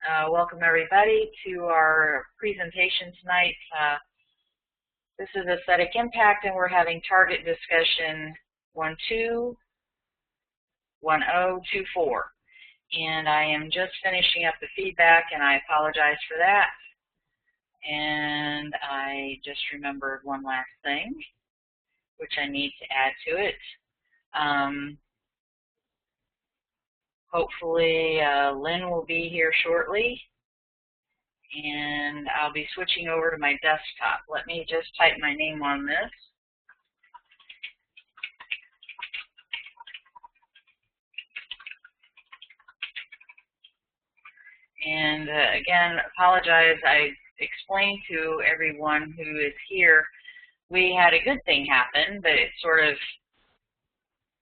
Welcome everybody to our presentation tonight. This is aesthetic impact, and we're having target discussion 121024. And I am just finishing up the feedback, and I apologize for that. And I just remembered one last thing, which I need to add to it. Hopefully Lynn will be here shortly, and I'll be switching over to my desktop. Let me just type my name on this. And again, apologize. I explained to everyone who is here, we had a good thing happen, but it sort of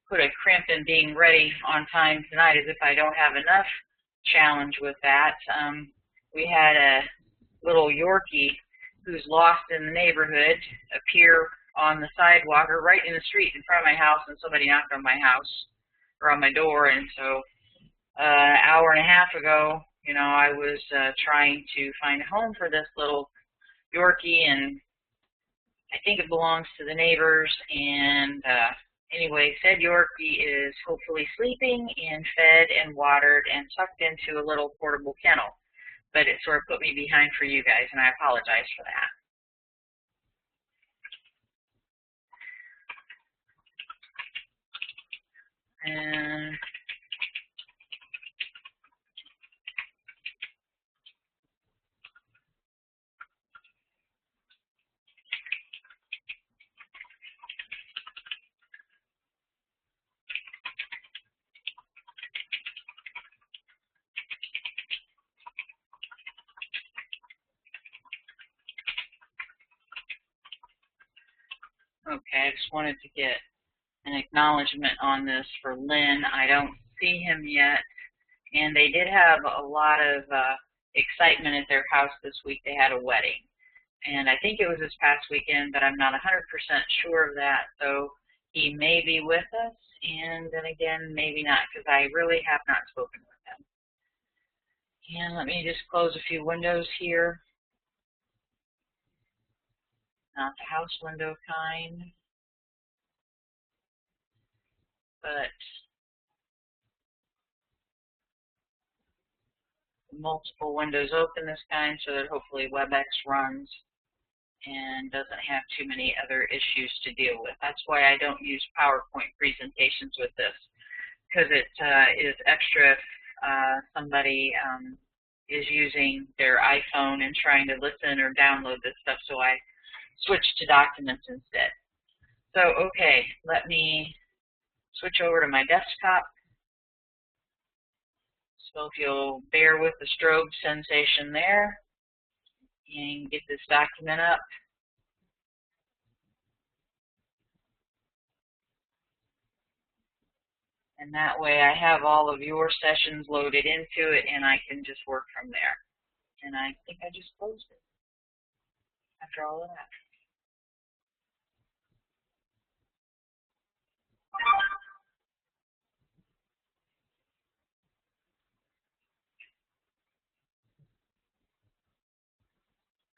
put a crimp in being ready on time tonight, as if I don't have enough challenge with that. We had a little Yorkie who's lost in the neighborhood appear on the sidewalk, or right in the street in front of my house, and somebody knocked on my house, or on my door. And so an hour and a half ago, I was trying to find a home for this little Yorkie, and I think it belongs to the neighbors. And anyway, said Yorkie is hopefully sleeping and fed and watered and tucked into a little portable kennel. But it sort of put me behind for you guys, and I apologize for that. And okay, I just wanted to get an acknowledgement on this for Lynn. I don't see him yet, and they did have a lot of excitement at their house this week. They had a wedding, and I think it was this past weekend, but I'm not 100% sure of that. So he may be with us, and then again, maybe not, because I really have not spoken with him. And let me just close a few windows here. Not the house window kind, but multiple windows open this kind, so that hopefully WebEx runs and doesn't have too many other issues to deal with. That's why I don't use PowerPoint presentations with this, because it is extra if somebody is using their iPhone and trying to listen or download this stuff, so I switch to documents instead. So, okay, let me switch over to my desktop. So if you'll bear with the strobe sensation there, and get this document up. And that way I have all of your sessions loaded into it, and I can just work from there. And I think I just closed it after all of that.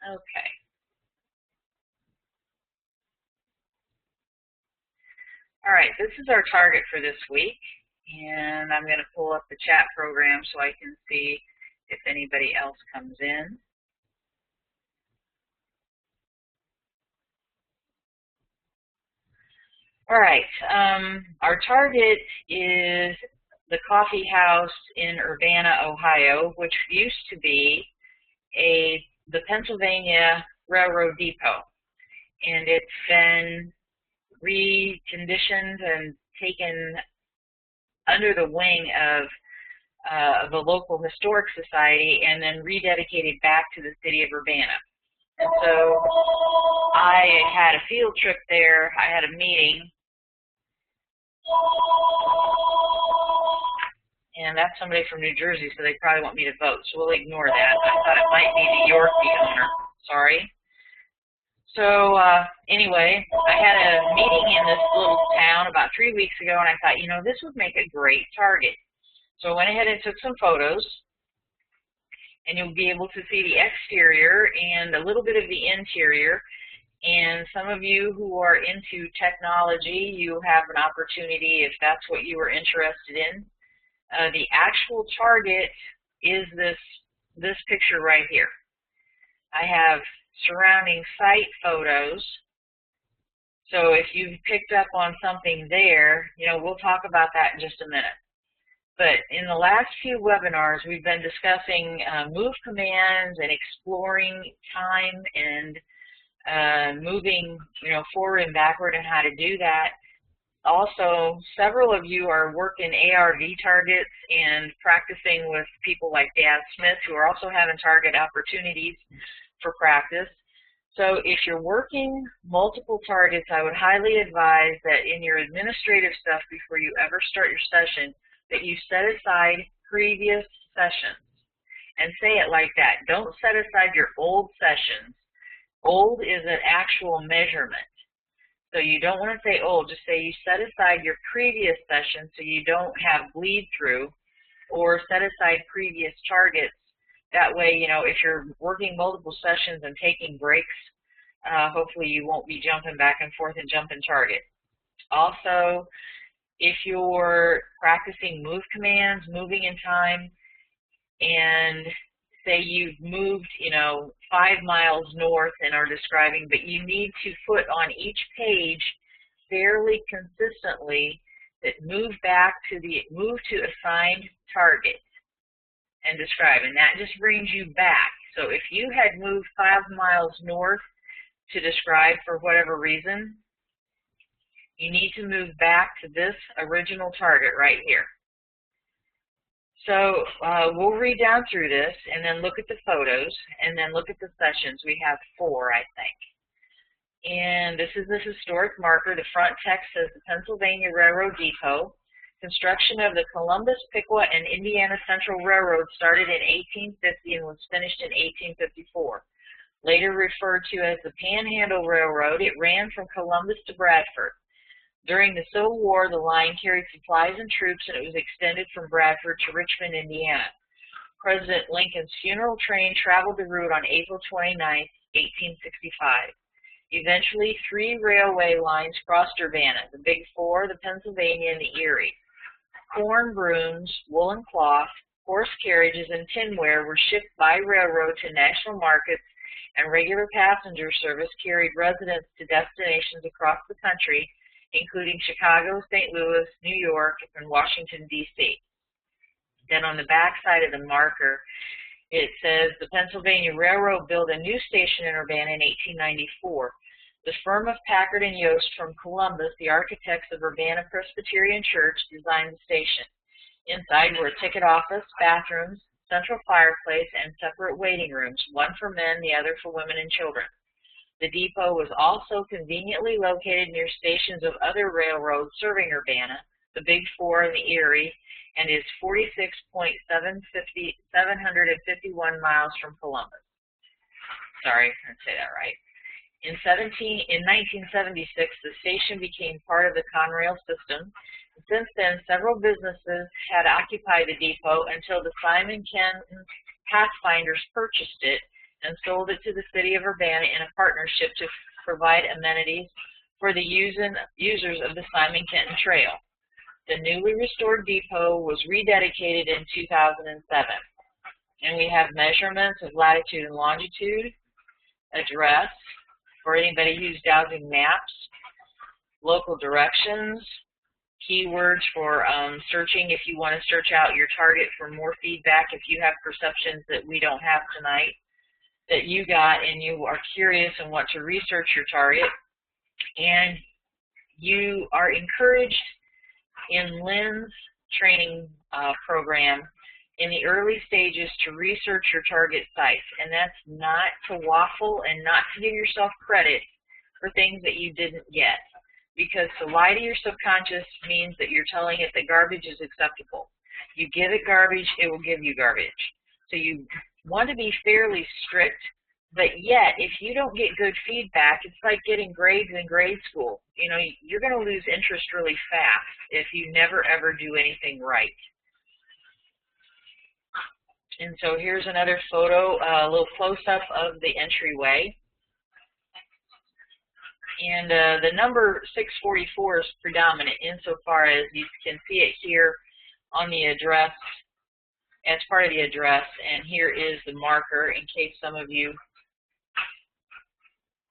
Okay. All right, this is our target for this week, and I'm going to pull up the chat program so I can see if anybody else comes in. All right, our target is the coffee house in Urbana, Ohio, which used to be the Pennsylvania Railroad Depot, and it's been reconditioned and taken under the wing of the local historic society, and then rededicated back to the city of Urbana. And so I had a field trip there. I had a meeting. And that's somebody from New Jersey, so they probably want me to vote, so we'll ignore that. I thought it might be the Yorkie owner. Sorry. So anyway, I had a meeting in this little town about 3 weeks ago, and I thought, this would make a great target. So I went ahead and took some photos, and you'll be able to see the exterior and a little bit of the interior. And some of you who are into technology, you have an opportunity if that's what you are interested in. The actual target is this picture right here. I have surrounding site photos. So if you've picked up on something there, we'll talk about that in just a minute. But in the last few webinars, we've been discussing move commands and exploring time and moving, forward and backward and how to do that. Also, several of you are working ARV targets and practicing with people like Dan Smith, who are also having target opportunities for practice. So if you're working multiple targets, I would highly advise that in your administrative stuff before you ever start your session, that you set aside previous sessions. And say it like that. Don't set aside your old sessions. Old is an actual measurement. So you don't want to say old, just say you set aside your previous session so you don't have bleed through, or set aside previous targets. That way, if you're working multiple sessions and taking breaks, hopefully you won't be jumping back and forth and jumping target. Also, if you're practicing move commands, moving in time, and say you've moved, 5 miles north and are describing, but you need to put on each page fairly consistently that move to assigned target and describe, and that just brings you back. So if you had moved 5 miles north to describe for whatever reason, you need to move back to this original target right here. So we'll read down through this and then look at the photos and then look at the sessions. We have 4, I think. And this is the historic marker. The front text says the Pennsylvania Railroad Depot. Construction of the Columbus, Piqua, and Indiana Central Railroad started in 1850 and was finished in 1854. Later referred to as the Panhandle Railroad, it ran from Columbus to Bradford. During the Civil War, the line carried supplies and troops, and it was extended from Bradford to Richmond, Indiana. President Lincoln's funeral train traveled the route on April 29, 1865. Eventually, 3 railway lines crossed Urbana, the Big Four, the Pennsylvania, and the Erie. Corn, brooms, woolen cloth, horse carriages, and tinware were shipped by railroad to national markets, and regular passenger service carried residents to destinations across the country, including Chicago, St. Louis, New York, and Washington, D.C. Then on the back side of the marker, it says the Pennsylvania Railroad built a new station in Urbana in 1894. The firm of Packard and Yost from Columbus, the architects of Urbana Presbyterian Church, designed the station. Inside were a ticket office, bathrooms, central fireplace, and separate waiting rooms, one for men, the other for women and children. The depot was also conveniently located near stations of other railroads serving Urbana, the Big Four and the Erie, and is 46.751 miles from Columbus. Sorry, I didn't say that right. In 1976, the station became part of the Conrail system. Since then, several businesses had occupied the depot until the Simon Kenton Pathfinders purchased it and sold it to the city of Urbana in a partnership to provide amenities for the users of the Simon Kenton Trail. The newly restored depot was rededicated in 2007. And we have measurements of latitude and longitude, address, for anybody who's dowsing maps, local directions, keywords for searching if you want to search out your target for more feedback if you have perceptions that we don't have tonight, that you got and you are curious and want to research your target. And you are encouraged in Lynn's training program in the early stages to research your target sites. And that's not to waffle and not to give yourself credit for things that you didn't get. Because to lie to your subconscious means that you're telling it that garbage is acceptable. You give it garbage, it will give you garbage. So you want to be fairly strict, but yet if you don't get good feedback, it's like getting grades in grade school. You know, you're going to lose interest really fast if you never ever do anything right. And so here's another photo, a little close-up of the entryway. And the number 644 is predominant insofar as you can see it here on the address, as part of the address. And here is the marker in case some of you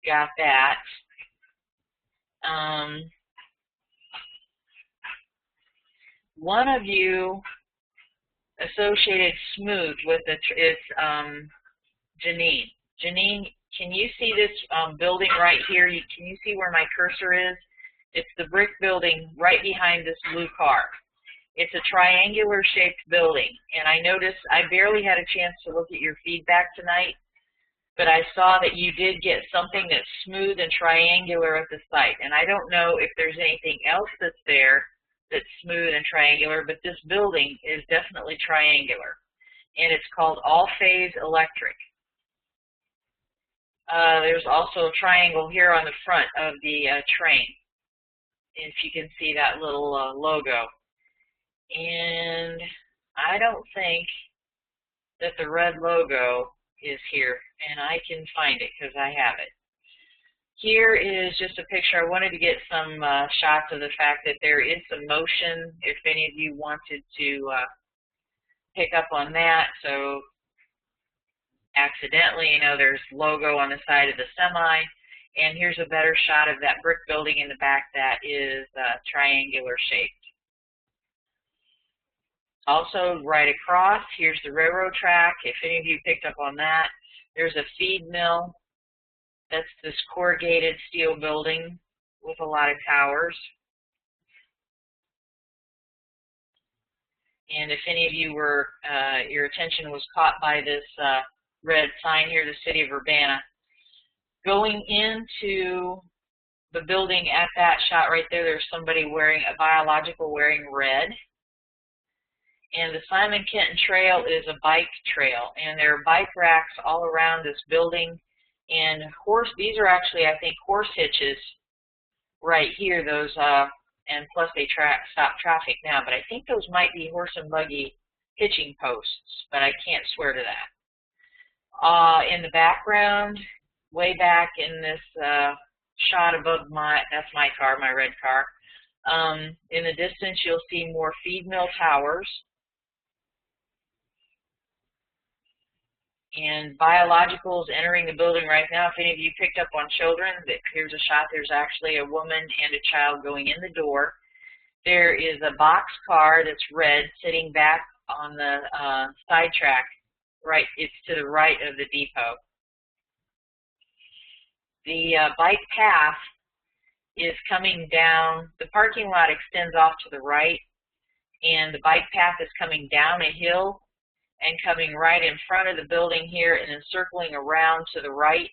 got that. One of you associated smooth with it is Janine. Janine, can you see this building right here? Can you see where my cursor is? It's the brick building right behind this blue car. It's a triangular shaped building, and I noticed I barely had a chance to look at your feedback tonight, but I saw that you did get something that's smooth and triangular at the site. And I don't know if there's anything else that's there that's smooth and triangular, but this building is definitely triangular. And it's called All Phase Electric. There's also a triangle here on the front of the train, if you can see that little logo. And I don't think that the red logo is here, and I can find it because I have it. Here is just a picture. I wanted to get some shots of the fact that there is some motion, if any of you wanted to pick up on that. So accidentally, you know, there's logo on the side of the semi, and here's a better shot of that brick building in the back that is triangular shaped. Also, right across, here's the railroad track. If any of you picked up on that, there's a feed mill. That's this corrugated steel building with a lot of towers. And if any of you were, your attention was caught by this red sign here, the City of Urbana, going into the building at that shot right there, there's somebody wearing a biological wearing red. And the Simon Kenton Trail is a bike trail, and there are bike racks all around this building. And these are actually, I think, horse hitches right here. Those, and plus they stop traffic now. But I think those might be horse and buggy hitching posts, but I can't swear to that. In the background, way back in this shot above that's my car, my red car. In the distance, you'll see more feed mill towers. And biologicals entering the building right now. If any of you picked up on children, here's a shot. There's actually a woman and a child going in the door. There is a box car that's red sitting back on the side track. Right, it's to the right of the depot. The bike path is coming down. The parking lot extends off to the right, and the bike path is coming down a hill and coming right in front of the building here and then circling around to the right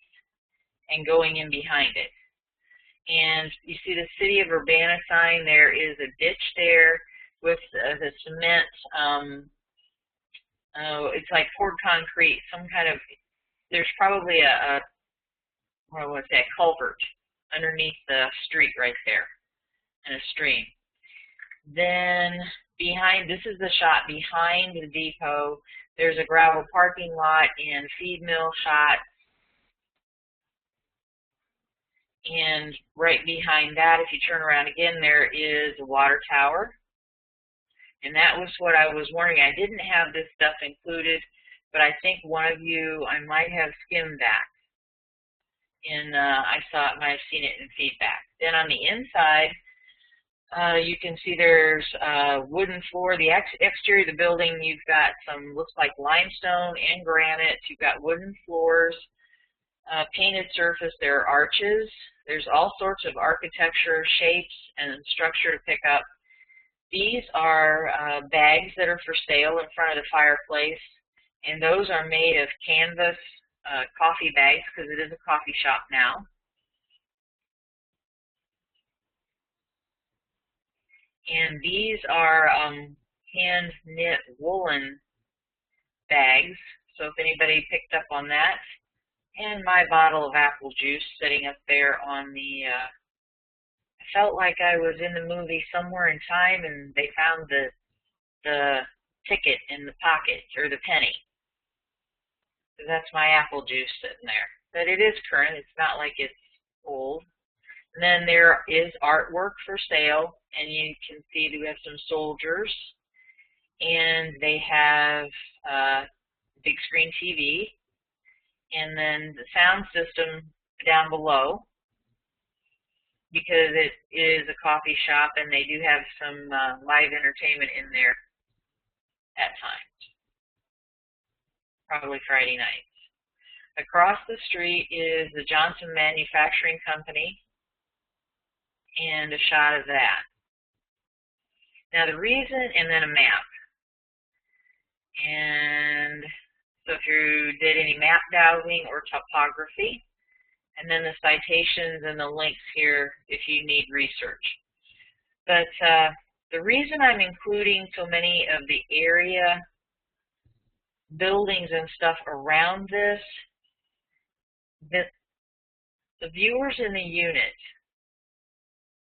and going in behind it. And you see the City of Urbana sign. There is a ditch there with the cement. It's like poured concrete, some kind of, there's probably a culvert underneath the street right there, and a stream. Then behind, this is the shot behind the depot. There's a gravel parking lot and feed mill shot. And right behind that, if you turn around again, there is a water tower. And that was what I was wondering. I didn't have this stuff included, but I think one of you, I might have skimmed that. And I might have seen it in feedback. Then on the inside, you can see there's wooden floor. The exterior of the building, you've got some, looks like limestone and granite. You've got wooden floors, painted surface. There are arches. There's all sorts of architecture, shapes, and structure to pick up. These are bags that are for sale in front of the fireplace, and those are made of canvas coffee bags because it is a coffee shop now. And these are hand-knit woolen bags, so if anybody picked up on that. And my bottle of apple juice sitting up there on the, I felt like I was in the movie Somewhere in Time and they found the ticket in the pocket, or the penny. That's my apple juice sitting there. But it is current. It's not like it's old. And then there is artwork for sale, and you can see we have some soldiers, and they have big screen TV, and then the sound system down below, because it is a coffee shop, and they do have some live entertainment in there at times, probably Friday nights. Across the street is the Johnson Manufacturing Company, and a shot of that. Now the reason, and then a map. And so if you did any map dowsing or topography, and then the citations and the links here if you need research. But the reason I'm including so many of the area buildings and stuff around this, the viewers in the unit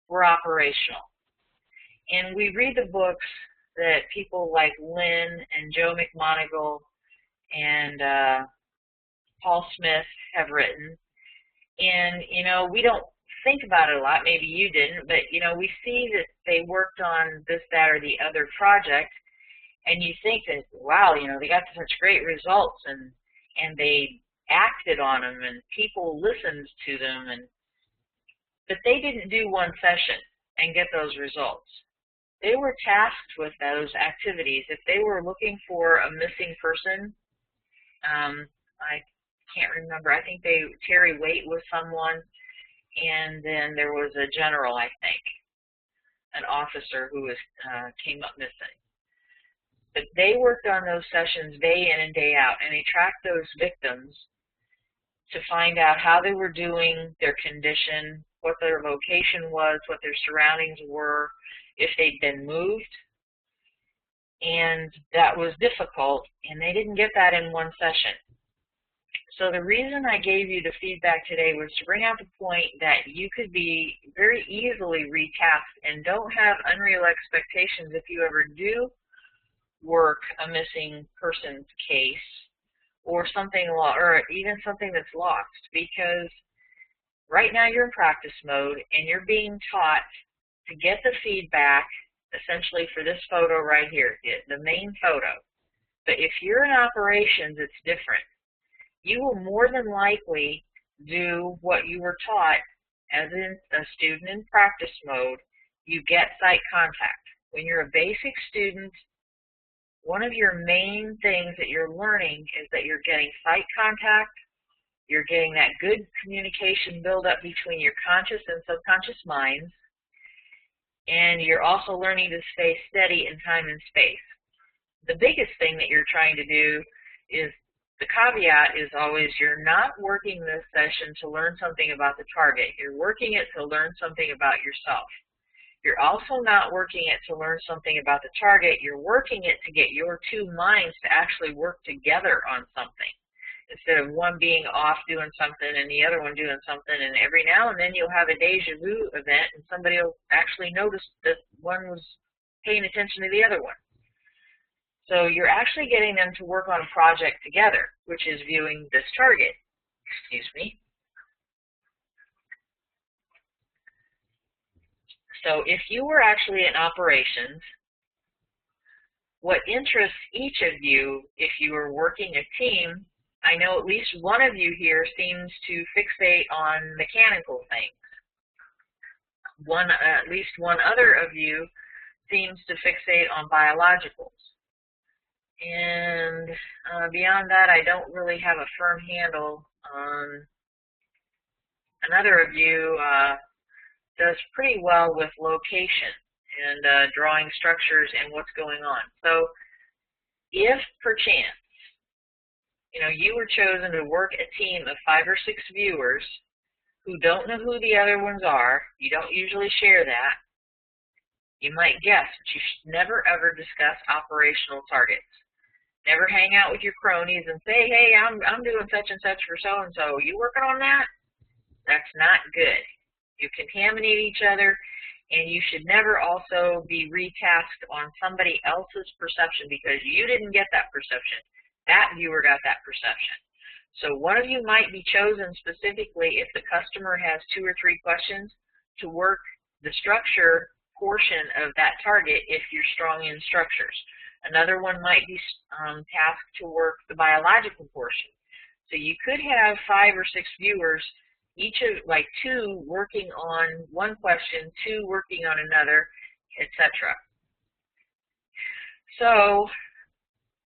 were operational. And we read the books that people like Lynn and Joe McMoneagle and Paul Smith have written. And, you know, we don't think about it a lot. Maybe you didn't. But, you know, we see that they worked on this, that, or the other project. And you think that, wow, you know, they got such great results. And they acted on them. And people listened to them. But they didn't do one session and get those results. They were tasked with those activities. If they were looking for a missing person, I can't remember. I think Terry Waite was someone, and then there was a general, I think, an officer who was came up missing. But they worked on those sessions day in and day out, and they tracked those victims to find out how they were doing, their condition, what their location was, what their surroundings were, if they'd been moved. And that was difficult, and they didn't get that in one session. So the reason I gave you the feedback today was to bring out the point that you could be very easily retasked, and don't have unreal expectations if you ever do work a missing persons case or something, or even something that's lost, because right now you're in practice mode and you're being taught to get the feedback essentially for this photo right here, the main photo. But if you're in operations, it's different. You will more than likely do what you were taught as a student in practice mode. You get site contact. When you're a basic student, one of your main things that you're learning is that you're getting site contact, you're getting that good communication build-up between your conscious and subconscious minds, and you're also learning to stay steady in time and space. The biggest thing that you're trying to do is, the caveat is always, you're not working this session to learn something about the target. You're working it to learn something about yourself. You're also not working it to learn something about the target. You're working it to get your two minds to actually work together on something, instead of one being off doing something and the other one doing something. And every now and then you'll have a deja vu event, and somebody will actually notice that one was paying attention to the other one. So you're actually getting them to work on a project together, which is viewing this target. Excuse me. So if you were actually in operations, what interests each of you, if you were working a team, I know at least one of you here seems to fixate on mechanical things. At least one other of you seems to fixate on biologicals. And beyond that, I don't really have a firm handle on. Another of you does pretty well with location and drawing structures and what's going on. So if perchance, you know, you were chosen to work a team of 5 or 6 viewers who don't know who the other ones are, you don't usually share that, you might guess, but you should never ever discuss operational targets. Never hang out with your cronies and say, hey, I'm doing such and such for so-and-so. You working on that? That's not good. You contaminate each other, and you should never also be retasked on somebody else's perception because you didn't get that perception. That viewer got that perception. So one of you might be chosen specifically if the customer has 2 or 3 questions to work the structure portion of that target if you're strong in structures. Another one might be tasked to work the biological portion. So you could have 5 or 6 viewers, each of like 2 working on one question, 2 working on another, etc. So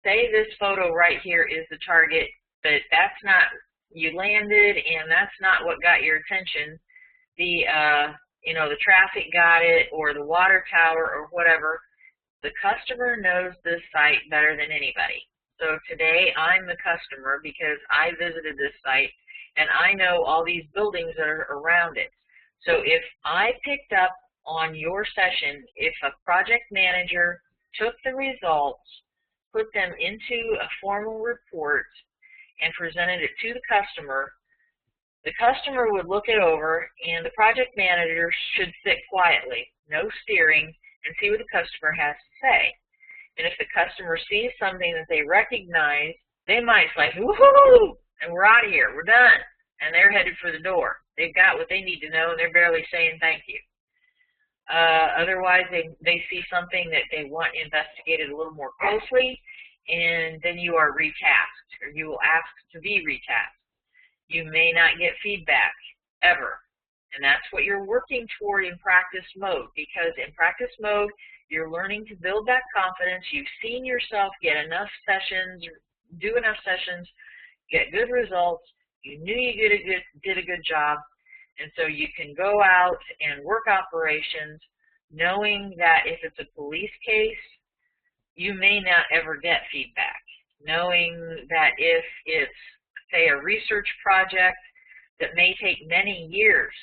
say this photo right here is the target, but that's not, you landed and that's not what got your attention. The the traffic got it, or the water tower, or whatever. The customer knows this site better than anybody. So today I'm the customer because I visited this site and I know all these buildings that are around it. So if I picked up on your session, if a project manager took the results, put them into a formal report, and presented it to the customer would look it over, and the project manager should sit quietly, no steering, and see what the customer has to say. And if the customer sees something that they recognize, they might say, woohoo, and we're out of here, we're done, and they're headed for the door. They've got what they need to know, and they're barely saying thank you. Otherwise, they see something that they want investigated a little more closely, and then you are retasked, or you will ask to be retasked. You may not get feedback, ever. And that's what you're working toward in practice mode, because in practice mode, you're learning to build that confidence. You've seen yourself get enough sessions, do enough sessions, get good results. You knew you did a good job. And so you can go out and work operations knowing that if it's a police case, you may not ever get feedback. Knowing that if it's, say, a research project that may take many years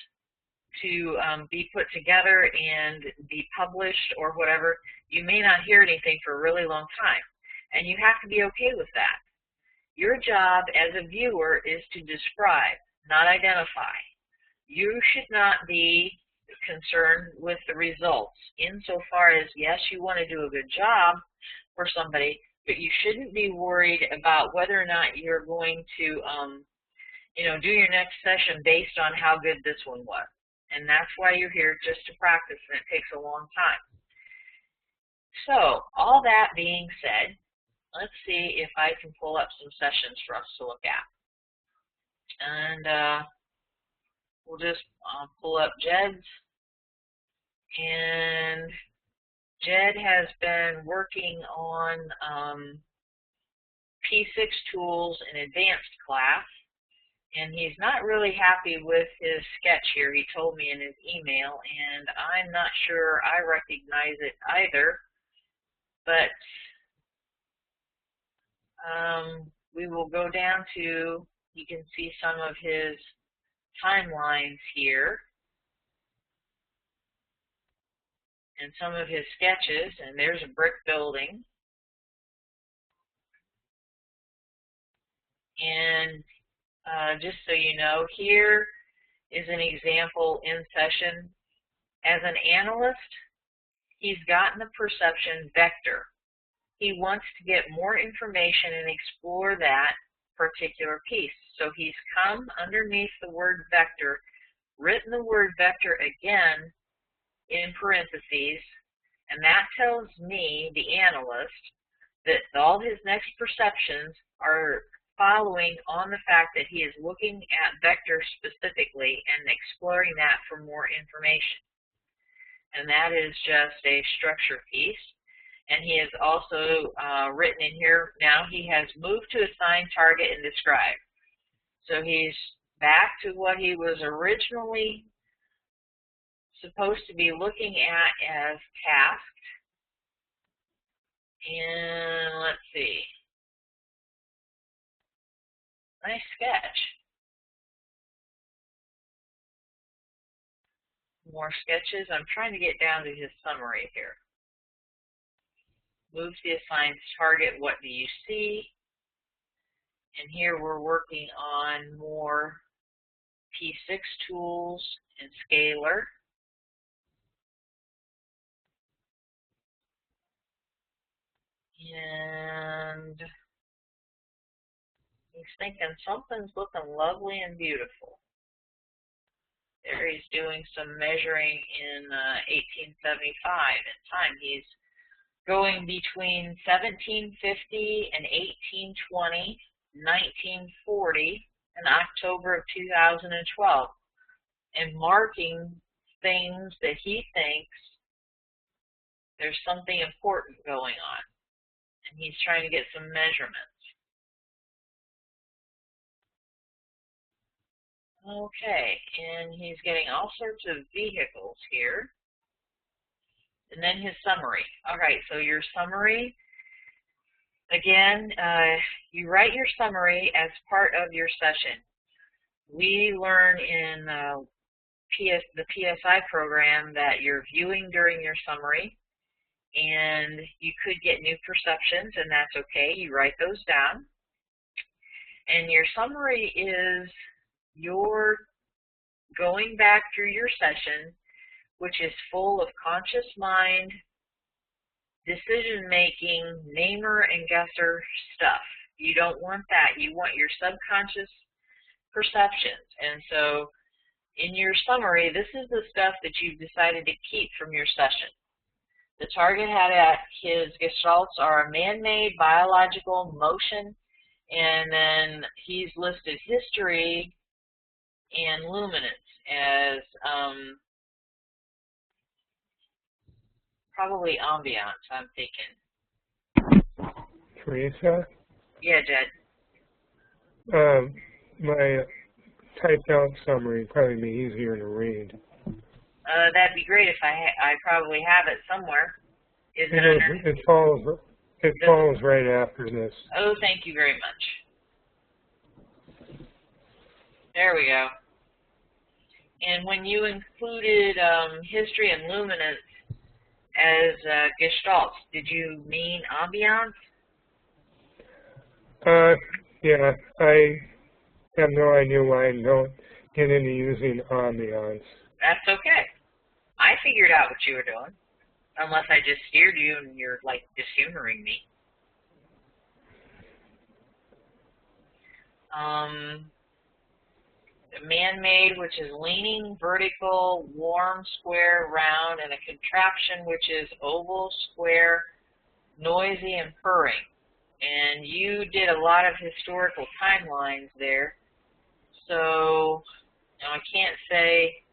to be put together and be published or whatever, you may not hear anything for a really long time. And you have to be okay with that. Your job as a viewer is to describe, not identify. You should not be concerned with the results insofar as, yes, you want to do a good job for somebody, but you shouldn't be worried about whether or not you're going to do your next session based on how good this one was. And that's why you're here, just to practice, and it takes a long time. So, all that being said, let's see if I can pull up some sessions for us to look at. And we'll just pull up Jed's. And Jed has been working on P6 tools in advanced class. And he's not really happy with his sketch here, he told me in his email, and I'm not sure I recognize it either. But we will go down to, you can see some of his timelines here, and some of his sketches, and there's a brick building. And just so you know, here is an example in session. As an analyst, he's gotten the perception vector. He wants to get more information and explore that particular piece. So he's come underneath the word vector, written the word vector again in parentheses, and that tells me, the analyst, that all his next perceptions are following on the fact that he is looking at vectors specifically and exploring that for more information. And that is just a structure piece. And he has also written in here, now he has moved to assign, target, and describe. So he's back to what he was originally supposed to be looking at as tasked. And let's see. Nice sketch. More sketches. I'm trying to get down to his summary here. Move to the assigned target. What do you see? And here we're working on more P6 tools and scalar. And He's thinking something's looking lovely and beautiful. There he's doing some measuring in 1875 in time. He's going between 1750 and 1820, 1940, and October of 2012, and marking things that he thinks there's something important going on. And he's trying to get some measurements. Okay, and he's getting all sorts of vehicles here. And then his summary. All right, so your summary, again, you write your summary as part of your session. We learn in the PSI program that you're viewing during your summary, and you could get new perceptions, and that's okay. You write those down. And your summary is you're going back through your session, which is full of conscious mind, decision-making, namer and guesser stuff. You don't want that. You want your subconscious perceptions. And so in your summary, this is the stuff that you've decided to keep from your session. The target had at his gestalts are man-made, biological, motion, and then he's listed history and luminance as probably ambiance, I'm thinking. Teresa? Yeah, Jed. My typed out summary would probably be easier to read. That'd be great if I probably have it somewhere. Is it under? It follows right after this. Oh, thank you very much. There we go. And when you included history and luminance as gestalts, did you mean ambiance? Yeah, I have no idea why I don't get into using ambiance. That's okay. I figured out what you were doing. Unless I just steered you and you're, like, just humoring me. Man-made, which is leaning, vertical, warm, square, round, and a contraption, which is oval, square, noisy, and purring. And you did a lot of historical timelines there. So, I can't say,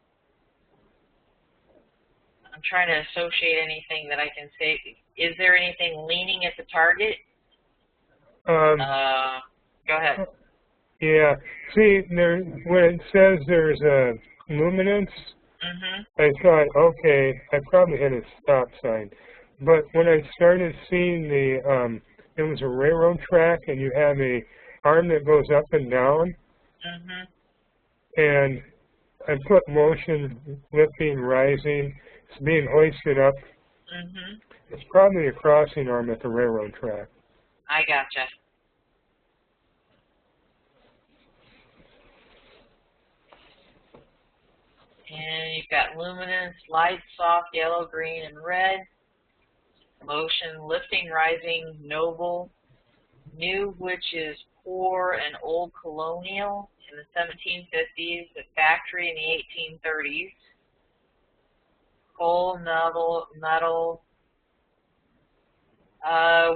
I'm trying to associate anything that I can say. Is there anything leaning at the target? Go ahead. Yeah. See, when it says there's a luminance, I thought, okay, I probably hit a stop sign. But when I started seeing it was a railroad track, and you have a arm that goes up and down, and I put motion, lifting, rising, it's being hoisted up. It's probably a crossing arm at the railroad track. I gotcha. And you've got luminance, light, soft, yellow, green, and red. Motion, lifting, rising, noble. New, which is poor and old colonial in the 1750s. The factory in the 1830s. Coal, metal.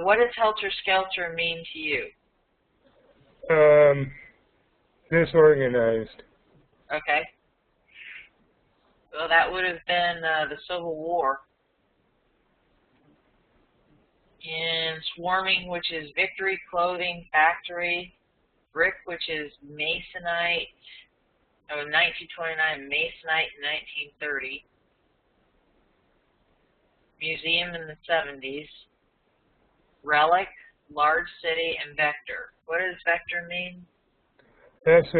What does helter-skelter mean to you? Disorganized. Okay. Well, that would have been the Civil War. And swarming, which is victory, clothing, factory. Brick, which is masonite. 1929, masonite in 1930. Museum in the 70s. Relic, large city, and vector. What does vector mean? That's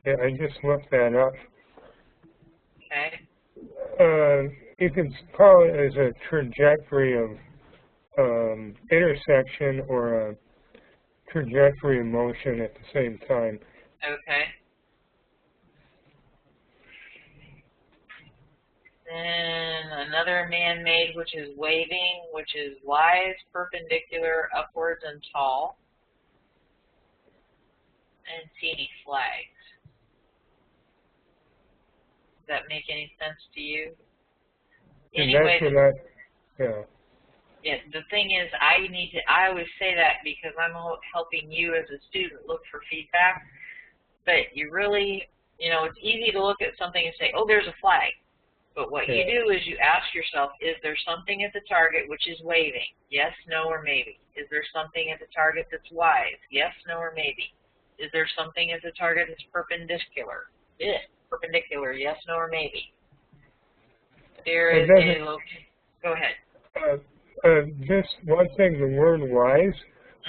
yeah, I just looked that up. Okay. You can call it as a trajectory of intersection or a trajectory of motion at the same time. Okay. Then another man-made, which is waving, which is wise, perpendicular, upwards, and tall. I didn't see any flags. Does that make any sense to you? Anyway, yeah, the thing is, I always say that because I'm helping you as a student look for feedback, but you really, it's easy to look at something and say, oh, there's a flag. But what you do is you ask yourself, is there something at the target which is waving? Yes, no, or maybe. Is there something at the target that's wise? Yes, no, or maybe. Is there something at the target that's perpendicular? Perpendicular, yes, no, or maybe. There is a location. Go ahead. Just one thing, the word wise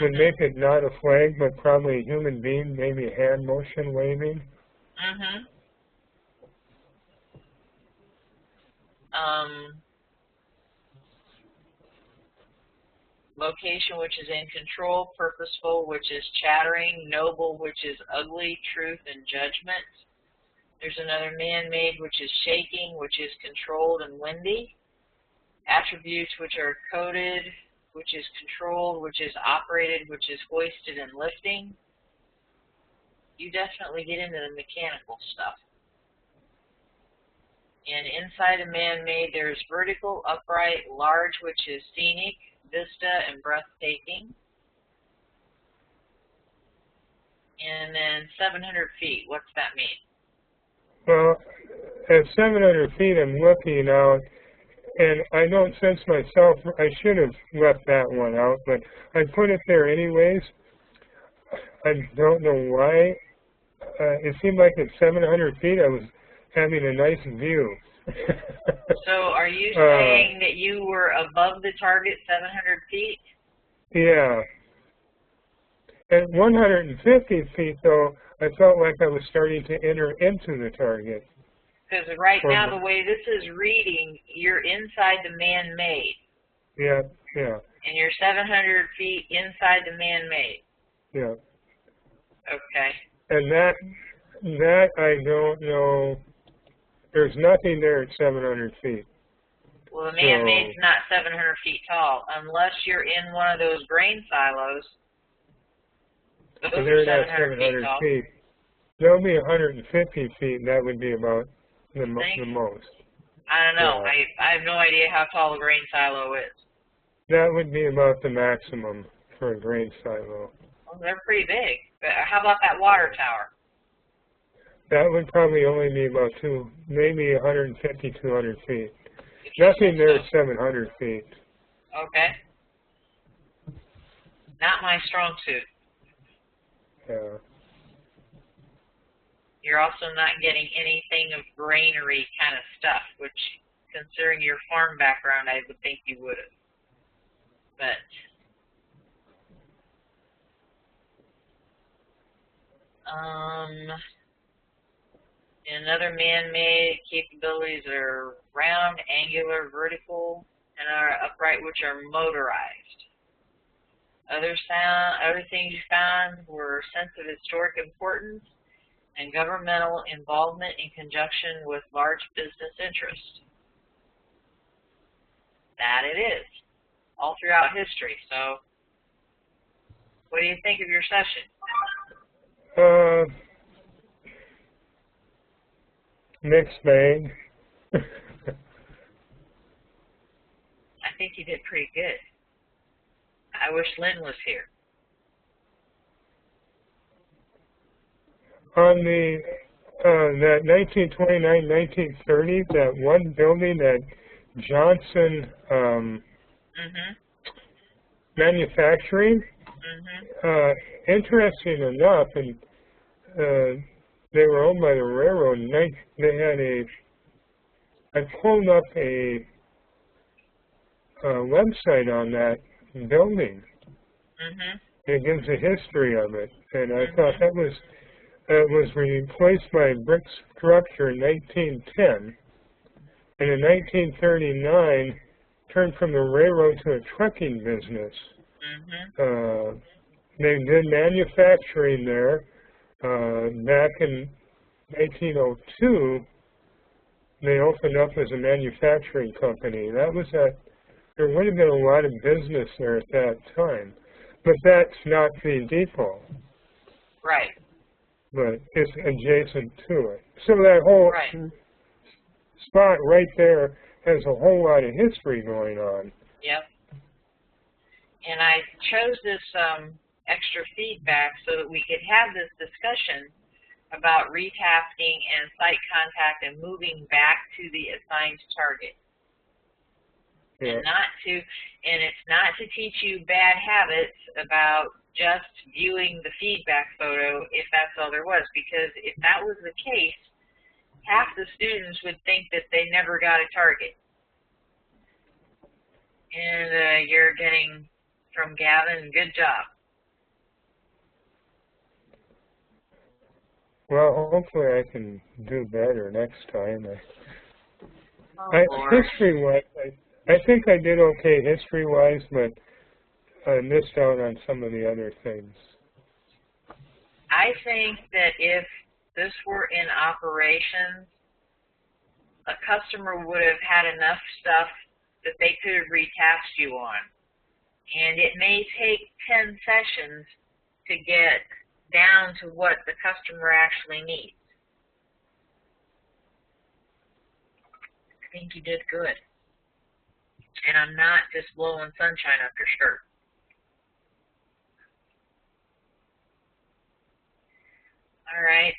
would make it not a flag, but probably a human being, maybe a hand motion waving. Location, which is in control, purposeful, which is chattering, noble, which is ugly, truth, and judgment. There's another man-made, which is shaking, which is controlled and windy. Attributes, which are coded, which is controlled, which is operated, which is hoisted and lifting. You definitely get into the mechanical stuff. And inside a man-made, there's vertical, upright, large, which is scenic, vista, and breathtaking. And then 700 feet, what's that mean? Well, at 700 feet, I'm looking out, and I don't sense myself, I should have left that one out, but I put it there anyways. I don't know why. It seemed like at 700 feet I was having a nice view. So are you saying that you were above the target 700 feet? Yeah. At 150 feet, though, I felt like I was starting to enter into the target. Because right now, the way this is reading, you're inside the man-made. Yeah. And you're 700 feet inside the man-made. Yeah. Okay. And that I don't know. There's nothing there at 700 feet. Well, the man-made's not 700 feet tall, unless you're in one of those grain silos. Those are 700 feet. There'll be 150 feet, and that would be about the most. I don't know. Yeah. I have no idea how tall a grain silo is. That would be about the maximum for a grain silo. Well, they're pretty big. But how about that water tower? That would probably only be about maybe 150, 200 feet. Nothing there at 700 feet. Okay. Not my strong suit. Yeah. You're also not getting anything of granary kind of stuff, which, considering your farm background, I would think you would have. But another man-made capabilities are round, angular, vertical, and are upright, which are motorized. Other things you found were sense of historic importance and governmental involvement in conjunction with large business interests. That it is, all throughout history. So, what do you think of your session? Mixed bag. I think you did pretty good. I wish Lynn was here. On that 1929-1930, that one building that Johnson Manufacturing, interesting enough, and they were owned by the railroad. They had I pulled up a website on that building. It gives a history of it, and I thought that was replaced by a brick structure in 1910, and in 1939 turned from the railroad to a trucking business. They did manufacturing there. Back in 1902, they opened up as a manufacturing company. That was there would have been a lot of business there at that time, but that's not the default. Right. but it's adjacent to it. So that whole spot right there has a whole lot of history going on. Yep. And I chose this extra feedback so that we could have this discussion about retasking and site contact and moving back to the assigned target. Yeah. And it's not to teach you bad habits about just viewing the feedback photo if that's all there was, because if that was the case, half the students would think that they never got a target. And you're getting from Gavin, good job. Well, hopefully I can do better next time. History-wise, I think I did okay history-wise, but I missed out on some of the other things. I think that if this were in operation, a customer would have had enough stuff that they could have retasked you on. And it may take 10 sessions to get down to what the customer actually needs. I think you did good. And I'm not just blowing sunshine up your skirt. All right,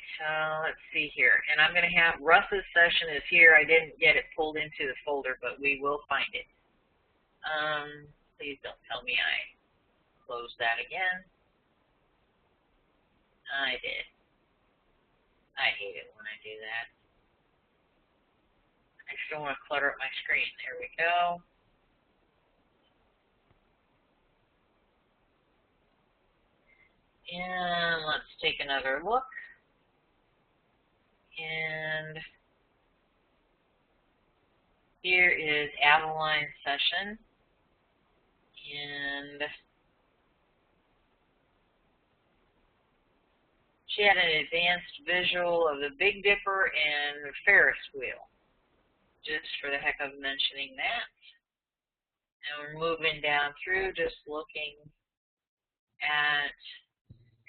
let's see here. And I'm going to have, Russ's session is here. I didn't get it pulled into the folder, but we will find it. Please don't tell me I closed that again. I did. I hate it when I do that. I just don't want to clutter up my screen. There we go. And let's take another look. And here is Adeline's session. And she had an advanced visual of the Big Dipper and the Ferris wheel, just for the heck of mentioning that. And we're moving down through, just looking at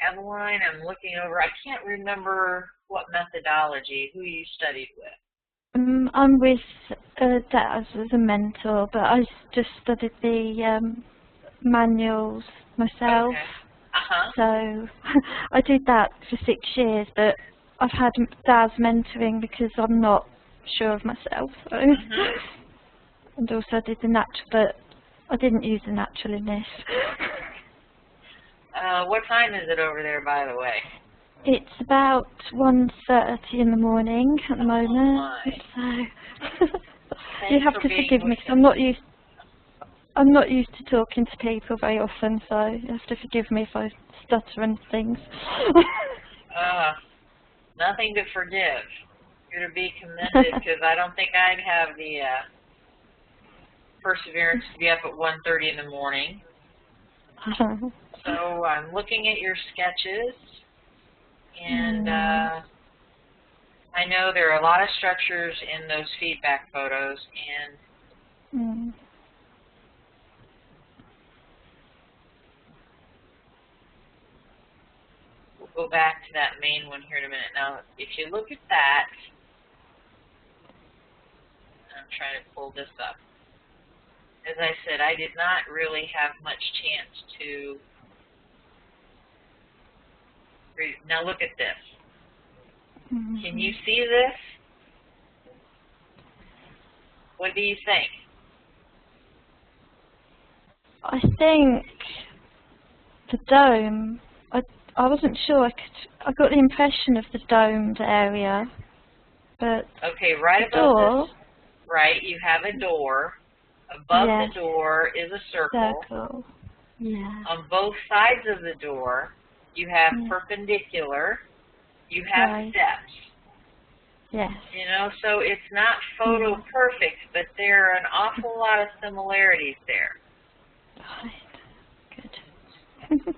Adeline. I'm looking over, I can't remember what methodology, who you studied with. I'm with Daz as a mentor, but I just studied the manuals myself. Okay. So I did that for 6 years, but I've had Daz mentoring because I'm not sure of myself. So. And also I did the natural, but I didn't use the natural in this. What time is it over there, by the way? It's about 1:30 in the morning at the moment, so you have to forgive me because I'm not used to talking to people very often, so you have to forgive me if I stutter and things. Nothing to forgive. You're to be commended because I don't think I'd have the perseverance to be up at 1:30 in the morning. So I'm looking at your sketches, and I know there are a lot of structures in those feedback photos, and we'll go back to that main one here in a minute. Now, if you look at that, I'm trying to pull this up. As I said, I did not really have much chance to read. Now look at this. Can you see this? What do you think? I think the dome, I wasn't sure. I got the impression of the domed area, but okay, right above this, right, you have a door. Above the door is a circle. Yeah. On both sides of the door, you have perpendicular. You have steps. Yes. You know, so it's not photo perfect, but there are an awful lot of similarities there. Right. Good.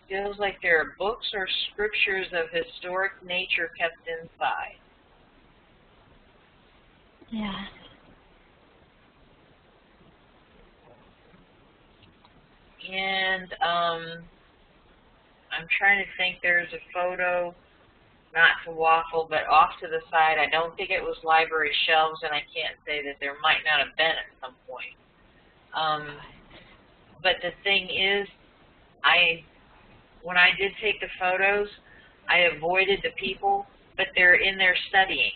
Feels like there are books or scriptures of historic nature kept inside. Yeah. And I'm trying to think, there's a photo, not to waffle, but off to the side. I don't think it was library shelves, and I can't say that there might not have been at some point. But the thing is, when I did take the photos, I avoided the people, but they're in there studying.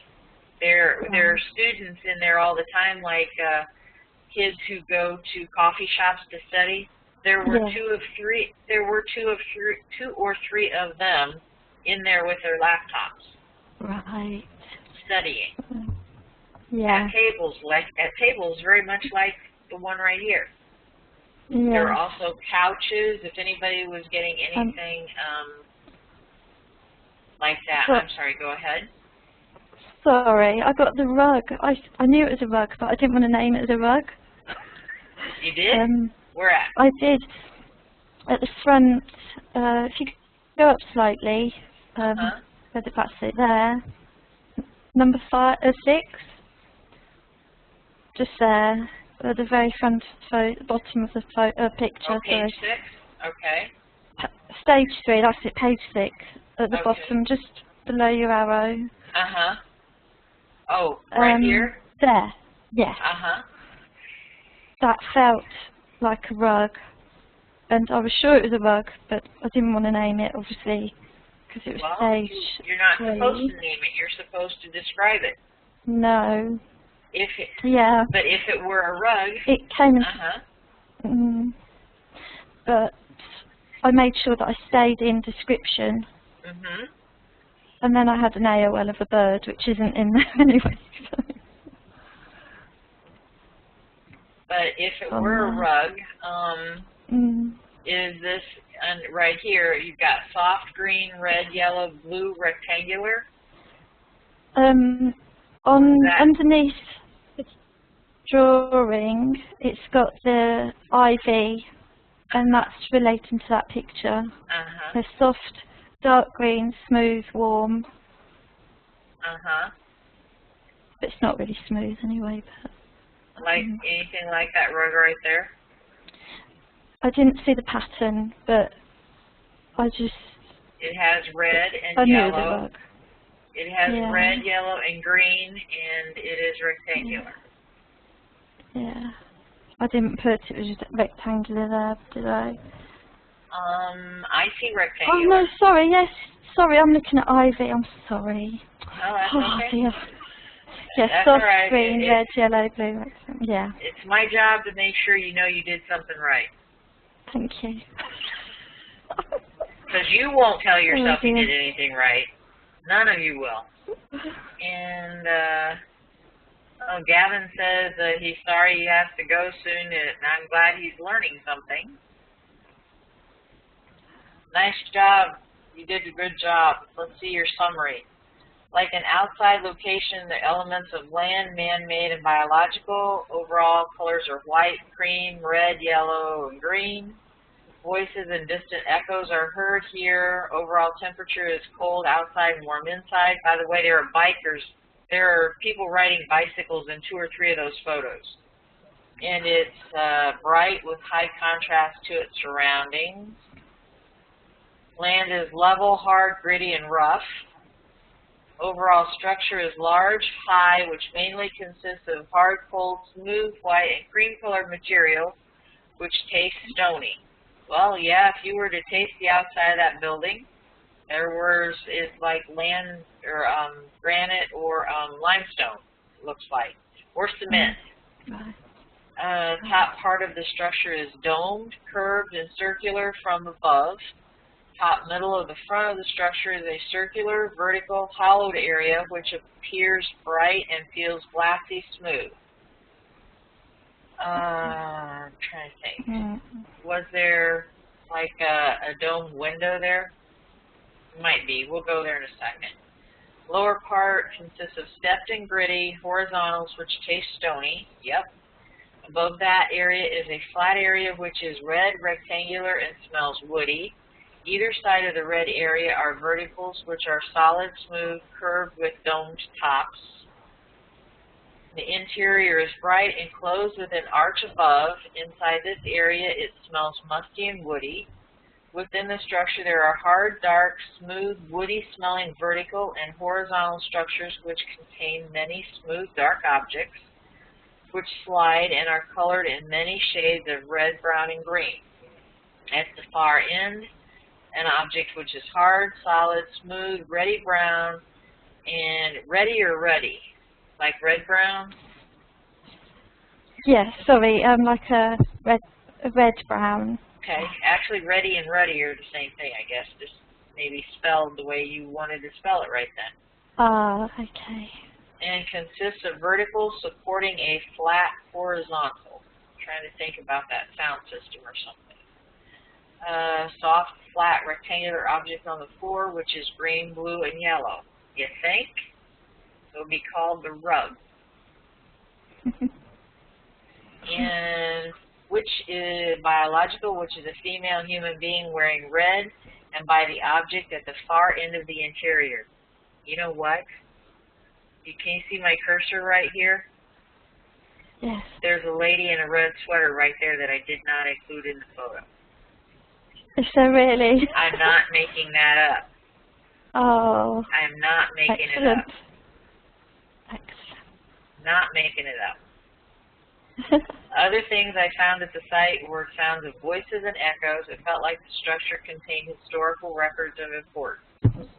There are students in there all the time, like kids who go to coffee shops to study. There were two or three of them in there with their laptops. Right. Studying. Yeah. At tables very much like the one right here. Yeah. There are also couches, if anybody was getting anything like that. I'm sorry, go ahead. Sorry, I got the rug. I knew it was a rug, but I didn't want to name it as a rug. You did? Where at? I did. At the front, if you go up slightly, where the back's it there, number 6, just there, at the very front, bottom of the picture. Oh, page 6? Okay. Stage 3, that's it, page 6, at the bottom, just below your arrow. Oh, right here? There, yes. That felt like a rug, and I was sure it was a rug, but I didn't want to name it, obviously, because it was stage. You're not 3. supposed to name it. You're supposed to describe it. No. Yeah. But if it were a rug. It came in. But I made sure that I stayed in description. And then I had an AOL of a bird, which isn't in there anyway. But if it were a rug, is this, and right here, you've got soft green, red, yellow, blue, rectangular? Underneath the drawing, it's got the ivy, and that's relating to that picture. They're soft, dark green, smooth, warm. But it's not really smooth anyway. But like anything like that rug right there? I didn't see the pattern, but I just... It has red and yellow. I knew the rug. It has red, yellow, and green, and it is rectangular. Yeah. I didn't put it was rectangular there, did I? I see rectangular. Oh, no, sorry, yes. Sorry, I'm looking at ivy. I'm sorry. Oh, that's okay. Dear. Yes, soft green, red, yellow, blue, yeah. It's my job to make sure you know you did something right. Thank you. Because you won't tell yourself you did anything right. None of you will. And Gavin says he's sorry he has to go soon, and I'm glad he's learning something. Nice job. You did a good job. Let's see your summary. Like an outside location, the elements of land, man-made, and biological. Overall colors are white, cream, red, yellow, and green. Voices and distant echoes are heard here. Overall temperature is cold outside and warm inside. By the way, there are bikers. There are people riding bicycles in 2 or 3 of those photos. And it's bright with high contrast to its surroundings. Land is level, hard, gritty, and rough. Overall structure is large, high, which mainly consists of hard, cold, smooth, white, and cream-colored material, which tastes stony. Well, yeah, if you were to taste the outside of that building, it's like land or granite or limestone, looks like, or cement. Top part of the structure is domed, curved, and circular from above. Top middle of the front of the structure is a circular, vertical, hollowed area which appears bright and feels glassy smooth. I'm trying to think. Was there like a domed window there? Might be. We'll go there in a second. Lower part consists of stepped and gritty horizontals which taste stony. Yep. Above that area is a flat area which is red, rectangular, and smells woody. Either side of the red area are verticals which are solid, smooth, curved with domed tops. The interior is bright and closed with an arch above. Inside this area, it smells musty and woody. Within the structure, there are hard, dark, smooth, woody-smelling vertical and horizontal structures which contain many smooth, dark objects which slide and are colored in many shades of red, brown, and green. At the far end, an object which is hard, solid, smooth, reddy brown, and reddy or ruddy, like red-brown? Yes, sorry, like a red-brown. Okay, actually reddy and ruddy are the same thing, I guess, just maybe spelled the way you wanted to spell it right then. Okay. And consists of verticals supporting a flat horizontal. I'm trying to think about that sound system or something. Soft, flat, rectangular object on the floor, which is green, blue, and yellow. You think? It will be called the rug. And which is biological, which is a female human being wearing red, and by the object at the far end of the interior. You know what? Can you see my cursor right here? Yes. There's a lady in a red sweater right there that I did not include in the photo. Is there really? I'm not making that up. Oh. I'm not making it up. Excellent. Not making it up. Other things I found at the site were sounds of voices and echoes. It felt like the structure contained historical records of importance.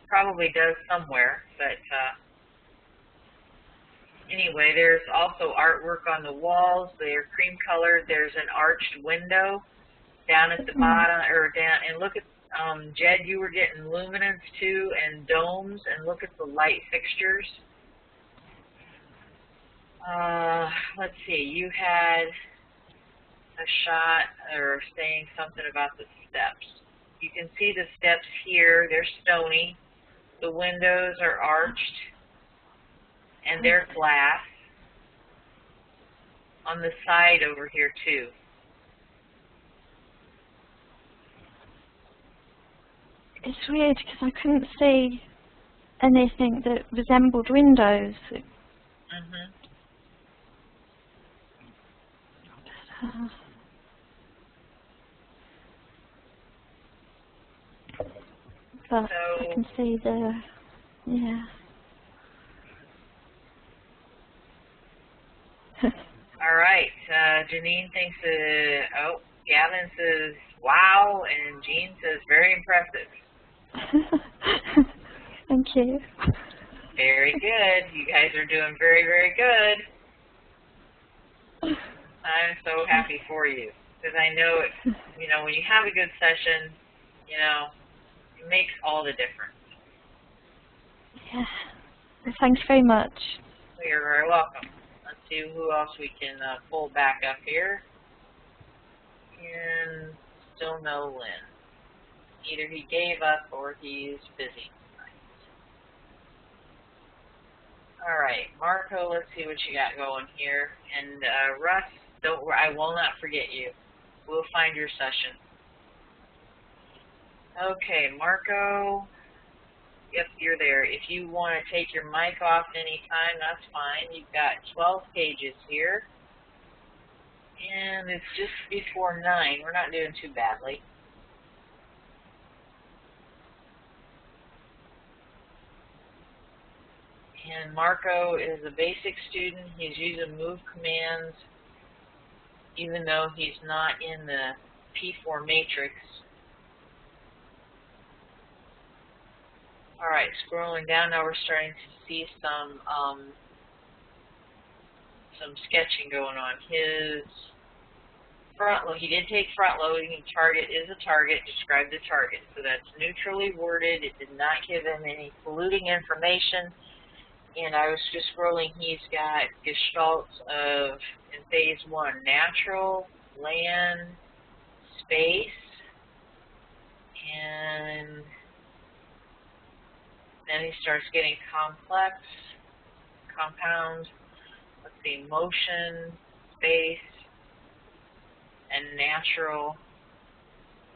Probably does somewhere, but anyway, there's also artwork on the walls. They're cream colored. There's an arched window down at the bottom, or down, and look at, Jed, you were getting luminance too, and domes, and look at the light fixtures. Let's see, you had a shot or saying something about the steps. You can see the steps here, they're stony. The windows are arched, and they're glass. On the side over here too. It's weird because I couldn't see anything that resembled windows. But So, I can see the, yeah. all right, Janine thinks, oh, Gavin says, wow, and Jean says, very impressive. Thank you. Very good. You guys are doing very, very good. I'm so happy for you, because I know, you know, when you have a good session, you know, it makes all the difference. Yeah. Well, thank you very much. You're very welcome. Let's see who else we can pull back up here. And still no Lynn. Either he gave up or he's busy. All right, Marco, let's see what you got going here. And Russ, don't worry, I will not forget you. We'll find your session. Okay, Marco. Yep, you're there. If you want to take your mic off anytime, that's fine. You've got 12 pages here. And it's just before 9. We're not doing too badly. And Marco is a basic student. He's using move commands even though he's not in the P4 matrix. All right, scrolling down now, we're starting to see some sketching going on. His front load, he did take front loading. Target is a target. Describe the target. So that's neutrally worded. It did not give him any polluting information. And I was just scrolling. He's got gestalts of, in phase 1, natural, land, space, and then he starts getting complex, compound, let's see, motion, space, and natural.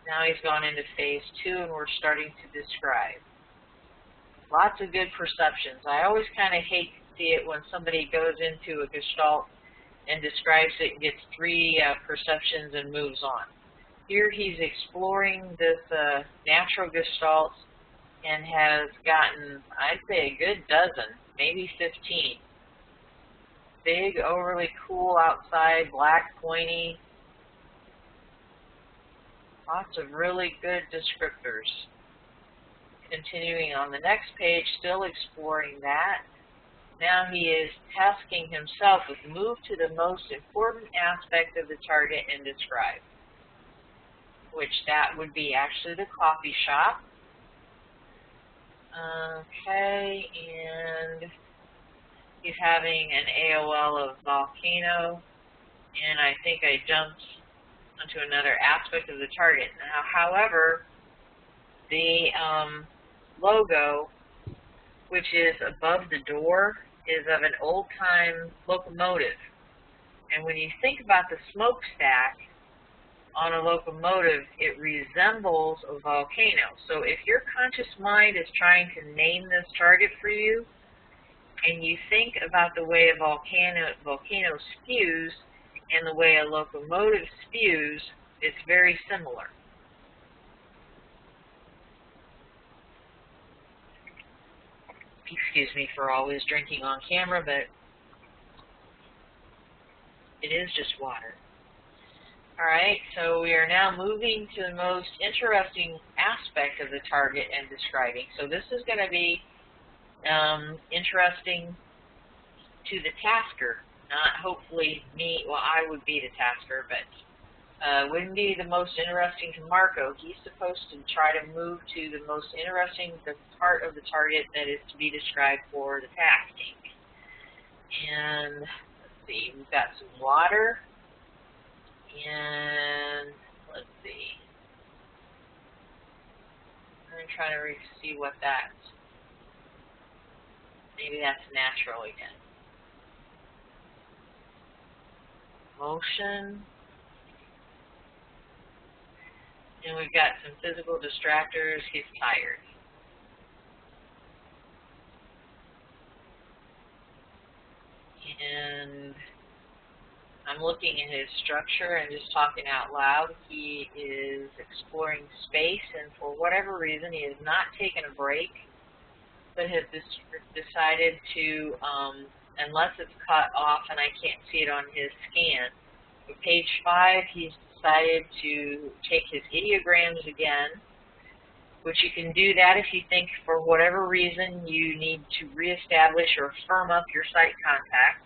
Now he's gone into phase 2, and we're starting to describe. Lots of good perceptions. I always kind of hate see it when somebody goes into a gestalt and describes it and gets 3 perceptions and moves on. Here he's exploring this natural gestalt and has gotten, I'd say, a good dozen, maybe 15. Big, overly cool outside, black, pointy. Lots of really good descriptors. Continuing on the next page, still exploring that. Now he is tasking himself with move to the most important aspect of the target and describe, which that would be actually the coffee shop. Okay, and he's having an AOL of volcano, and I think I jumped onto another aspect of the target. Now, however, the logo, which is above the door, is of an old-time locomotive. And when you think about the smokestack on a locomotive, it resembles a volcano. So if your conscious mind is trying to name this target for you, and you think about the way a volcano spews and the way a locomotive spews, it's very similar. Excuse me for always drinking on camera, but it is just water. Alright, so we are now moving to the most interesting aspect of the target and describing. So this is going to be interesting to the tasker, not hopefully me. Well, I would be the tasker, but wouldn't be the most interesting to Marco. He's supposed to try to move to the most interesting part of the target that is to be described for the tasking. And let's see, we've got some water, and let's see. I'm trying to see what that's. Maybe that's natural again. Motion. And we've got some physical distractors. He's tired. And I'm looking at his structure and just talking out loud. He is exploring space, and for whatever reason, he has not taken a break, but has decided to, unless it's cut off and I can't see it on his scan, but page 5, he's decided to take his ideograms again, which you can do that if you think for whatever reason you need to reestablish or firm up your site contact.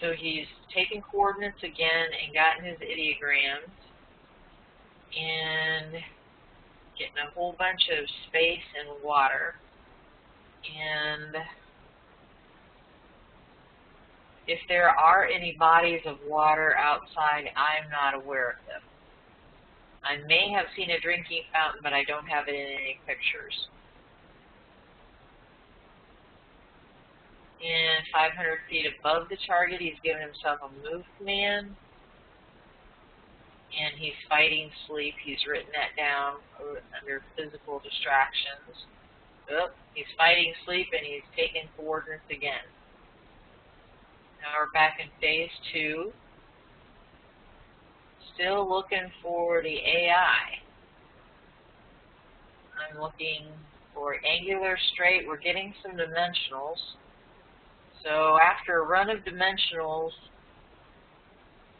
So he's taken coordinates again and gotten his ideograms and getting a whole bunch of space and water. And if there are any bodies of water outside, I'm not aware of them. I may have seen a drinking fountain, but I don't have it in any pictures. And 500 feet above the target, he's given himself a move command. And he's fighting sleep. He's written that down under physical distractions. Oh, he's fighting sleep, and he's taking coordinates again. Now we're back in phase 2. Still looking for the AI. I'm looking for angular, straight. We're getting some dimensionals. So after a run of dimensionals,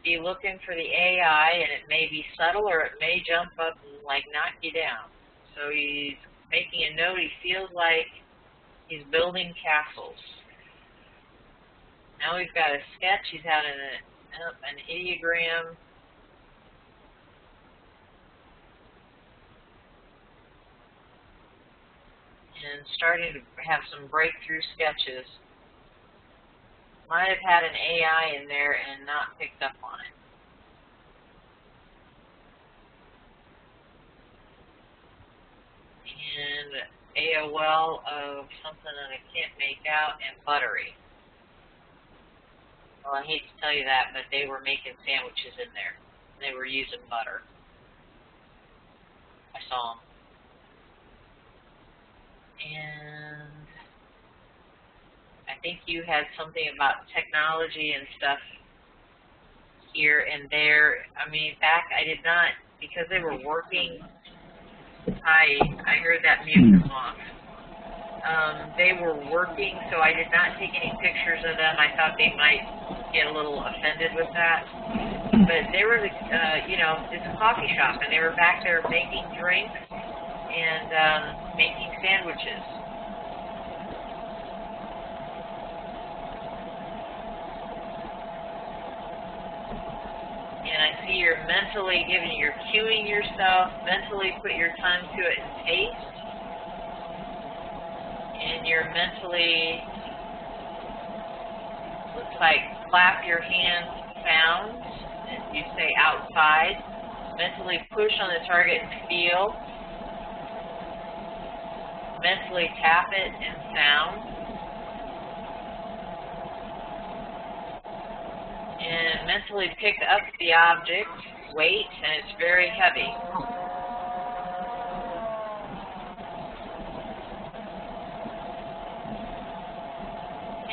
be looking for the AI, and it may be subtle or it may jump up and like knock you down. So he's making a note. He feels like he's building castles. Now we've got a sketch. He's had an ideogram. And starting to have some breakthrough sketches. Might have had an AI in there and not picked up on it. And AOL of something that I can't make out, and buttery. Well, I hate to tell you that, but they were making sandwiches in there. They were using butter. I saw them. And think you had something about technology and stuff here and there. I mean, back I did not, because they were working. I heard that mute come off. They were working, so I did not take any pictures of them. I thought they might get a little offended with that. But they were, you know, it's a coffee shop, and they were back there making drinks and making sandwiches. And I see you're mentally you're cueing yourself, mentally put your tongue to it and taste. And you're mentally, looks like clap your hands sounds, and you say outside. Mentally push on the target and feel. Mentally tap it and sound. And mentally pick up the object, weight, and it's very heavy.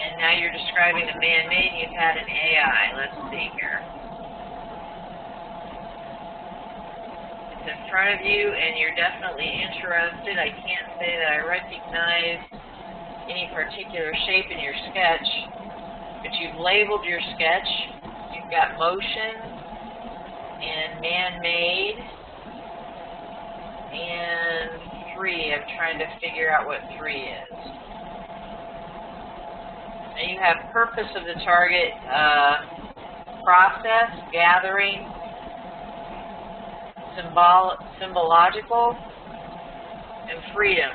And now you're describing the man-made, you've had an AI. Let's see here. It's in front of you, and you're definitely interested. I can't say that I recognize any particular shape in your sketch, but you've labeled your sketch. You've got motion and man-made and 3. I'm trying to figure out what 3 is. And you have purpose of the target, process, gathering, symbological, and freedom.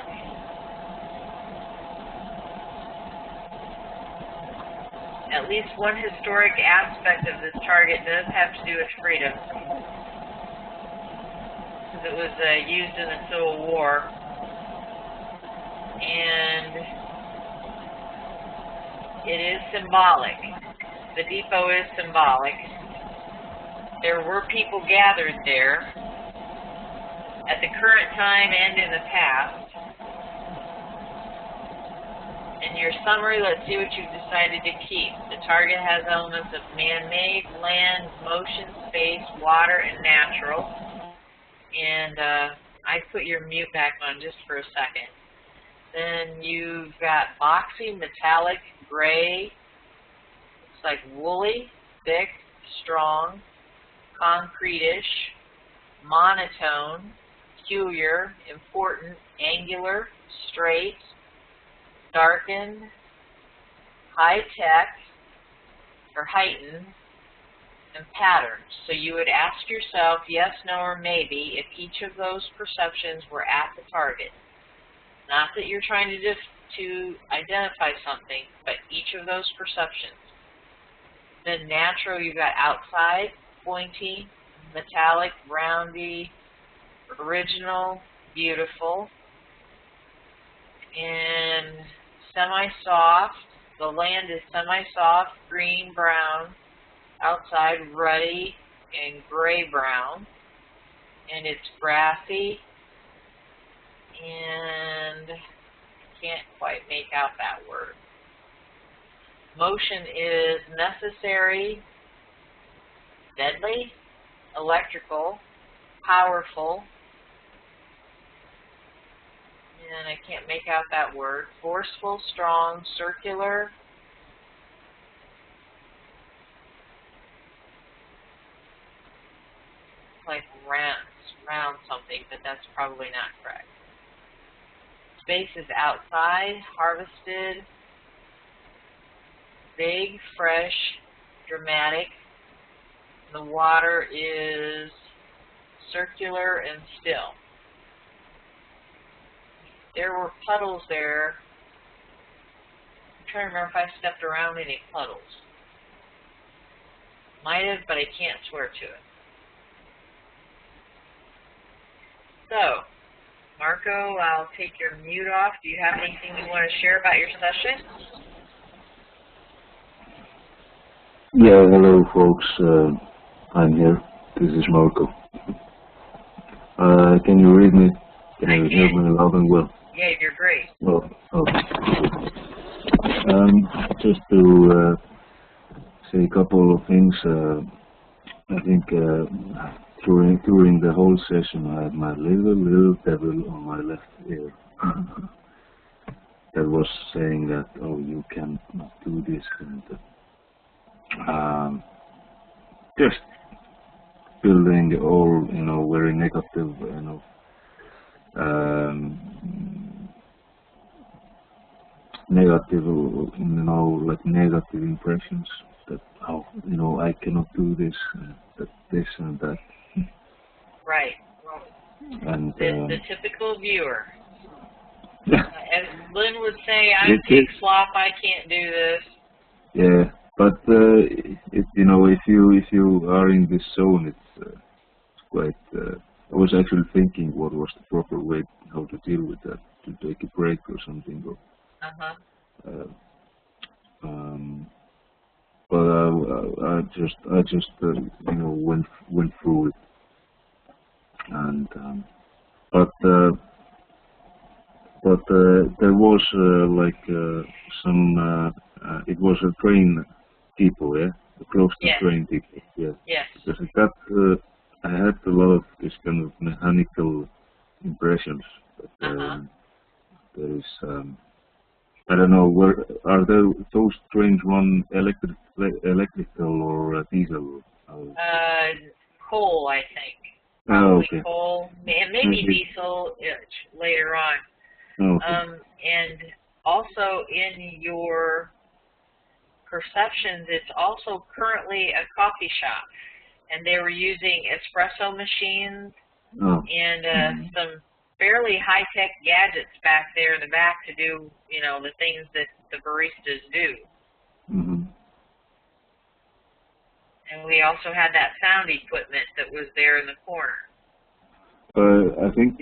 At least one historic aspect of this target does have to do with freedom, because it was used in the Civil War. And it is symbolic. The depot is symbolic. There were people gathered there at the current time and in the past. In your summary, let's see what you've decided to keep. The target has elements of man-made, land, motion, space, water, and natural. And I put your mute back on just for a second. Then you've got boxy, metallic, gray. It's like woolly, thick, strong, concrete-ish, monotone, peculiar, important, angular, straight, darkened, high-tech, or heightened, and patterns. So you would ask yourself, yes, no, or maybe, if each of those perceptions were at the target. Not that you're trying to just identify something, but each of those perceptions. Then natural, you've got outside, pointy, metallic, roundy, original, beautiful, and semi-soft. The land is semi-soft, green, brown, outside, ruddy, and gray-brown, and it's grassy, and I can't quite make out that word. Motion is necessary, deadly, electrical, powerful, and I can't make out that word. Forceful, strong, circular, like round something, but that's probably not correct. Space is outside, harvested, big, fresh, dramatic. The water is circular and still. There were puddles there. I'm trying to remember if I stepped around any puddles. Might have, but I can't swear to it. So, Marco, I'll take your mute off. Do you have anything you want to share about your session? Yeah, hello folks. I'm here. This is Marco. Can you read me? Can you hear me loud and well? Yeah, you're great. Oh, okay. Just to say a couple of things. I think during the whole session, I had my little devil on my left ear that was saying that, oh, you cannot do this, and just building all, very negative, negative, like negative impressions that, oh, I cannot do this, that this and that. Right. And the typical viewer. As Lynn would say, I'm pig slop, I can't do this. Yeah, but if you are in this zone, it's quite. I was actually thinking what was the proper way how to deal with that, to take a break or something. Or, but I just went through it, and but there was some. It was a train people, yeah, close to train people, yeah. Yes. Because I had a lot of this kind of mechanical impressions. But, there is. I don't know. Are those trains run electrical or diesel? Coal, I think. Oh, okay. Coal, and maybe diesel later on. Oh, okay. And also in your perceptions, it's also currently a coffee shop, and they were using espresso machines and some fairly high-tech gadgets back there in the back to do, the things that the baristas do. And we also had that sound equipment that was there in the corner. I think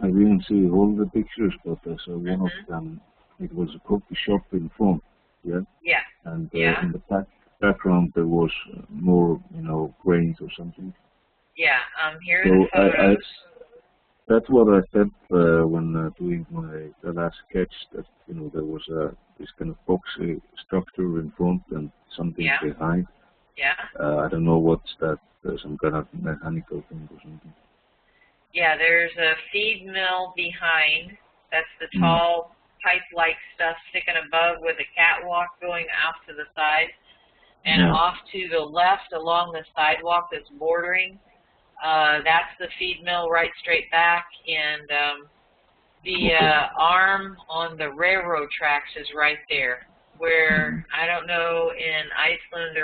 I didn't see all the pictures, but I saw one of them. It was a coffee shop in front, yeah? Yeah. And in the background there was more, cranes or something. Yeah, here are the photos. That's what I said when doing the last sketch, that, there was this kind of boxy structure in front and something behind. Yeah. I don't know what's that, some kind of mechanical thing or something. Yeah, there's a feed mill behind. That's the tall pipe-like stuff sticking above with a catwalk going off to the side. And off to the left along the sidewalk that's bordering, that's the feed mill right straight back. And the arm on the railroad tracks is right there, where I don't know in Iceland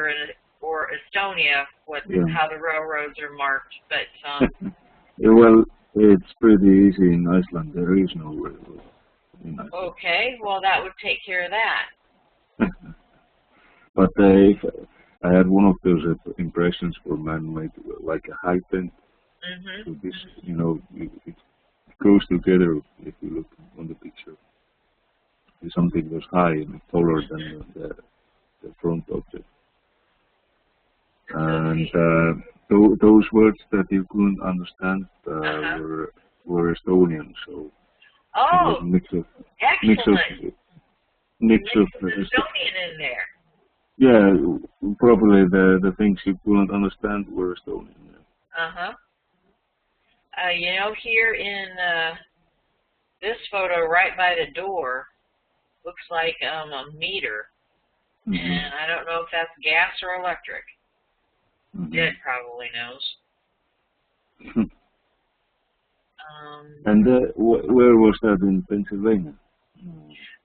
or Estonia how the railroads are marked, but well, it's pretty easy in Iceland. There is no railroad in Iceland. Okay, well that would take care of that. But if I had one of those impressions for man-made, like a high tent. So this, it goes together if you look on the picture. If something was high and taller than the front object. And those words that you couldn't understand were Estonian, so it was a mix of Estonian in there. Yeah, probably the things you couldn't understand were Estonian. Yeah. Here in this photo, right by the door, looks like a meter, and I don't know if that's gas or electric. Jed probably knows. And where was that, in Pennsylvania?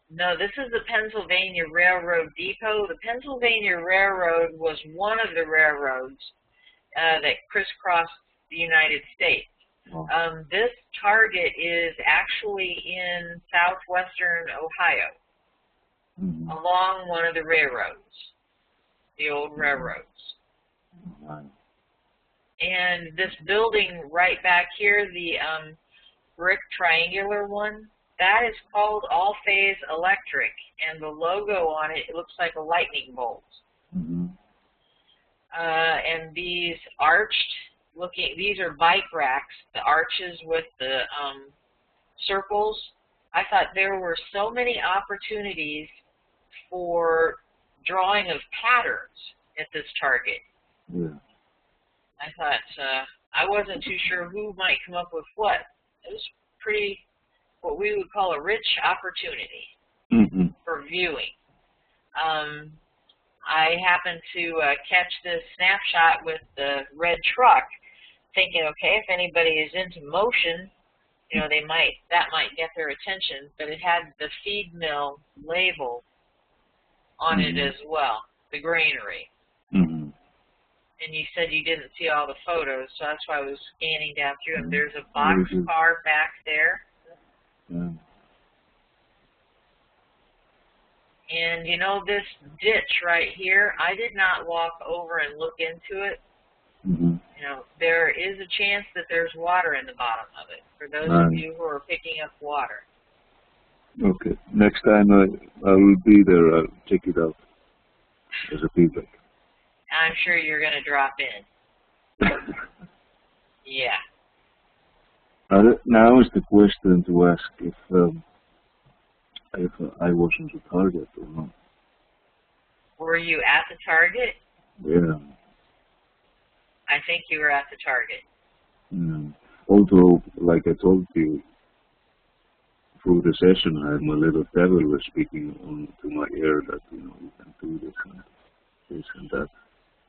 No, this is the Pennsylvania Railroad Depot. The Pennsylvania Railroad was one of the railroads that crisscrossed the United States. This target is actually in southwestern Ohio, along one of the railroads, the old railroads. And this building right back here, the brick triangular one, that is called All Phase Electric, and the logo on it looks like a lightning bolt. And these these are bike racks, the arches with the circles. I thought there were so many opportunities for drawing of patterns at this target. Yeah. I thought, I wasn't too sure who might come up with what. It was pretty, what we would call a rich opportunity for viewing. I happened to catch this snapshot with the red truck, thinking, okay, if anybody is into motion, you know, that might get their attention. But it had the feed mill label on it as well, the granary. And you said you didn't see all the photos, so that's why I was scanning down through them. There's a boxcar back there. And you know, this ditch right here, I did not walk over and look into it. You know, there is a chance that there's water in the bottom of it, for those of you who are picking up water. Okay. Next time I will be there, I'll check it out as a feedback. I'm sure you're going to drop in. Yeah. Now is the question to ask if I was on the target or not. Were you at the target? Yeah. I think you were at the target. Although, like I told you, through the session, I had my little devil was speaking to my ear that, you know, you can do this and that.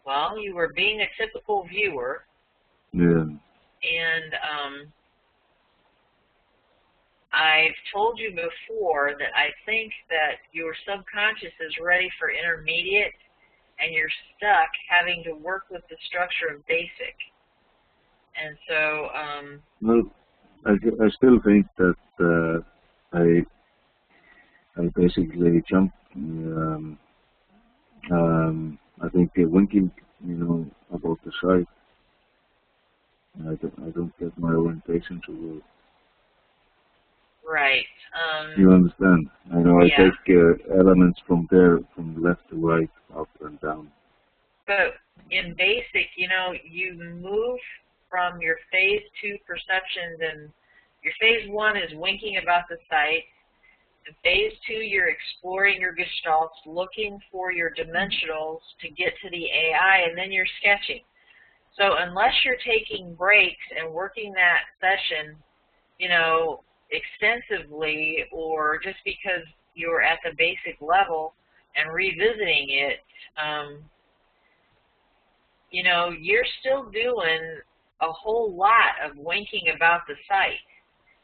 Well, you were being a typical viewer. Yeah. And I've told you before that I think that your subconscious is ready for intermediate, and you're stuck having to work with the structure of basic. And so... well, I still think that I basically jumped... I think winking, you know, about the site. I don't get my orientation to work. Right. You understand? I know I take elements from there, from left to right, up and down. But in basic, you know, you move from your phase 2 perceptions, and your phase 1 is winking about the site. In phase 2, you're exploring your gestalts, looking for your dimensionals to get to the AI, and then you're sketching. So unless you're taking breaks and working that session, you know, extensively, or just because you're at the basic level and revisiting it, you know, you're still doing a whole lot of winking about the site.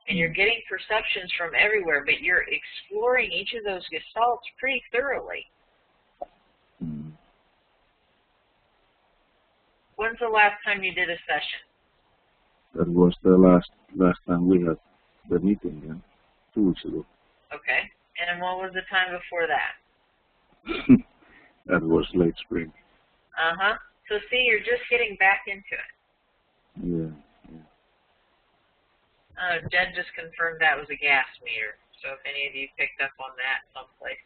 And you're getting perceptions from everywhere, but you're exploring each of those gestalts pretty thoroughly. When's the last time you did a session? That was the last time we had the meeting, yeah, 2 weeks ago. Okay. And what was the time before that? That was late spring. Uh-huh. So see, you're just getting back into it. Yeah. Jen just confirmed that was a gas meter, so if any of you picked up on that someplace.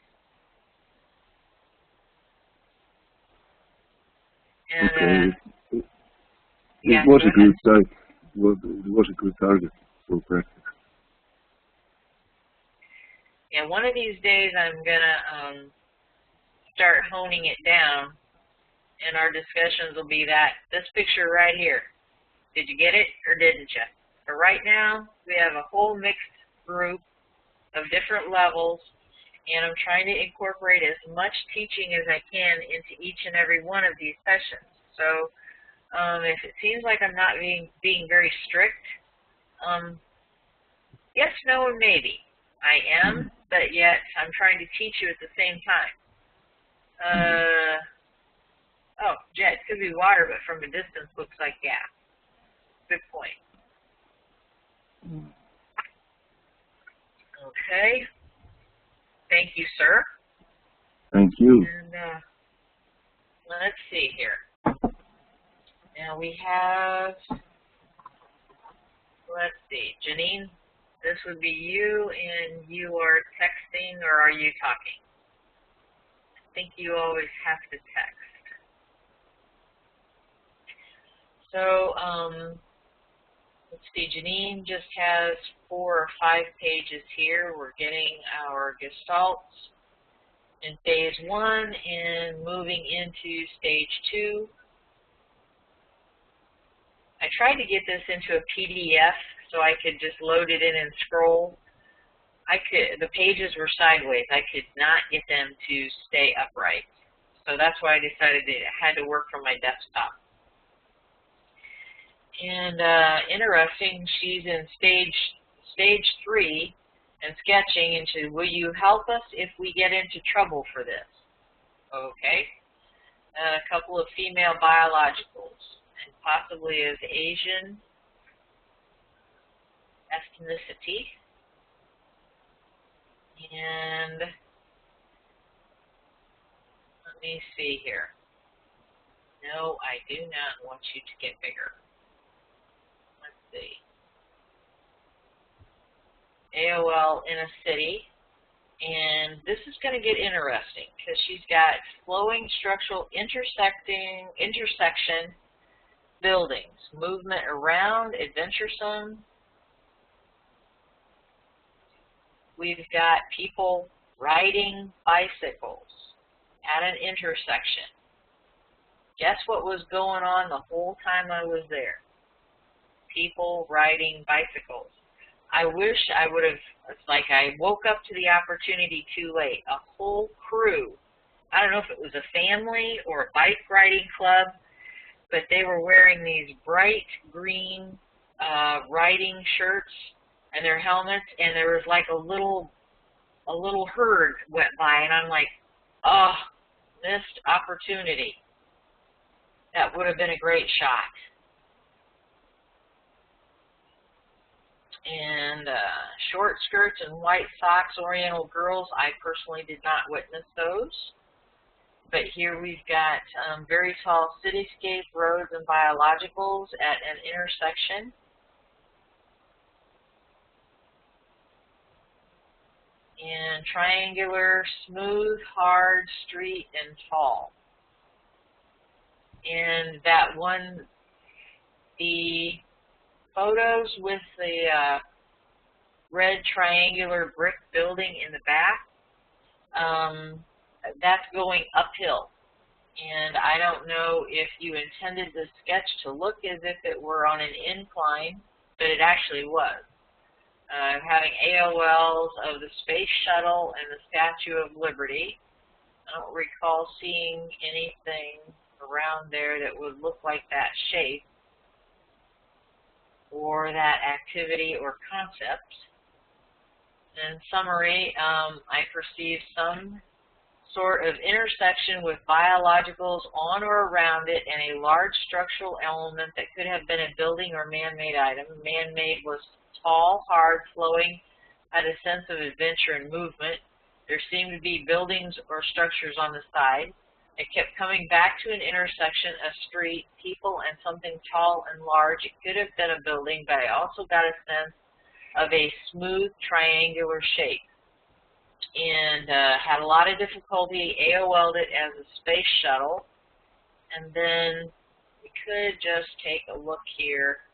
And, okay. It was a good target. It was a good target for practice. Yeah, one of these days I'm gonna start honing it down, and our discussions will be that this picture right here. Did you get it or didn't you? But right now, we have a whole mixed group of different levels, and I'm trying to incorporate as much teaching as I can into each and every one of these sessions. So if it seems like I'm not being very strict, yes, no, and maybe. I am, but yet I'm trying to teach you at the same time. Oh, Jet, it could be water, but from a distance looks like gas. Good point. Okay. Thank you, sir. Thank you. And let's see here. Now we have, let's see, Janine, this would be you, and you are texting, or are you talking? I think you always have to text. So, let's see, Janine just has 4 or 5 pages here. We're getting our gestalts in phase 1 and moving into stage 2. I tried to get this into a PDF so I could just load it in and scroll. The pages were sideways. I could not get them to stay upright. So that's why I decided that it had to work from my desktop. And interesting, she's in stage 3 and sketching into, will you help us if we get into trouble for this? Okay. A couple of female biologicals, and possibly of Asian ethnicity. And let me see here. No, I do not want you to get bigger. Let's see. AOL in a city. And this is going to get interesting because she's got flowing structural intersection buildings, movement around, adventuresome. We've got people riding bicycles at an intersection. Guess what was going on the whole time I was there? People riding bicycles. I wish I would have, it's like I woke up to the opportunity too late. A whole crew, I don't know if it was a family or a bike riding club, but they were wearing these bright green riding shirts and their helmets, and there was like a little herd went by, and I'm like, oh, missed opportunity. That would have been a great shot. And short skirts and white socks, Oriental girls, I personally did not witness those. But here we've got very tall cityscape roads and biologicals at an intersection. And triangular, smooth, hard, street, and tall. And that one, the photos with the red triangular brick building in the back, that's going uphill. And I don't know if you intended the sketch to look as if it were on an incline, but it actually was. Having AOLs of the Space Shuttle and the Statue of Liberty. I don't recall seeing anything around there that would look like that shape or that activity or concept. In summary, I perceive some sort of intersection with biologicals on or around it and a large structural element that could have been a building or man-made item. Man-made was tall, hard, flowing, had a sense of adventure and movement. There seemed to be buildings or structures on the side. It kept coming back to an intersection, a street, people, and something tall and large. It could have been a building, but I also got a sense of a smooth triangular shape. And had a lot of difficulty, AOL'd it as a space shuttle. And then we could just take a look here.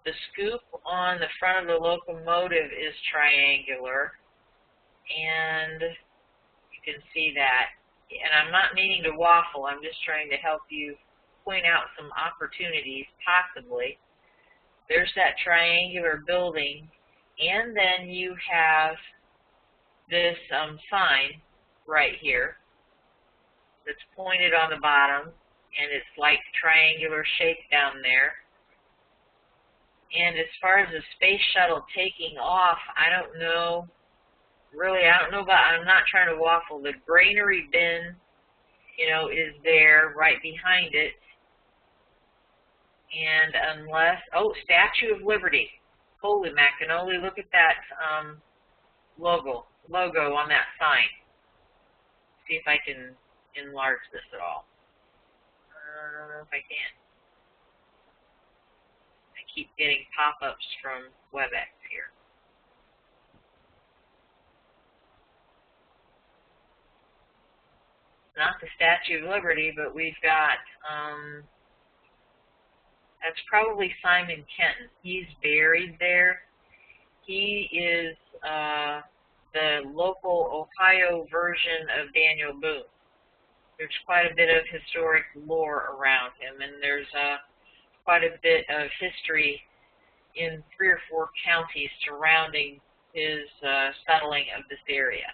The scoop on the front of the locomotive is triangular, and you can see that. And I'm not meaning to waffle, I'm just trying to help you point out some opportunities, possibly. There's that triangular building, and then you have this sign right here that's pointed on the bottom, and it's like triangular shape down there. And as far as the space shuttle taking off, I don't know, really, I don't know about, I'm not trying to waffle. The granary bin, you know, is there right behind it. And unless, oh, Statue of Liberty. Holy macanoli, look at that logo on that sign. See if I can enlarge this at all. I don't know if I can. Keep getting pop-ups from WebEx here. Not the Statue of Liberty, but we've got, that's probably Simon Kenton. He's buried there. He is the local Ohio version of Daniel Boone. There's quite a bit of historic lore around him, and there's quite a bit of history in 3 or 4 counties surrounding his settling of this area.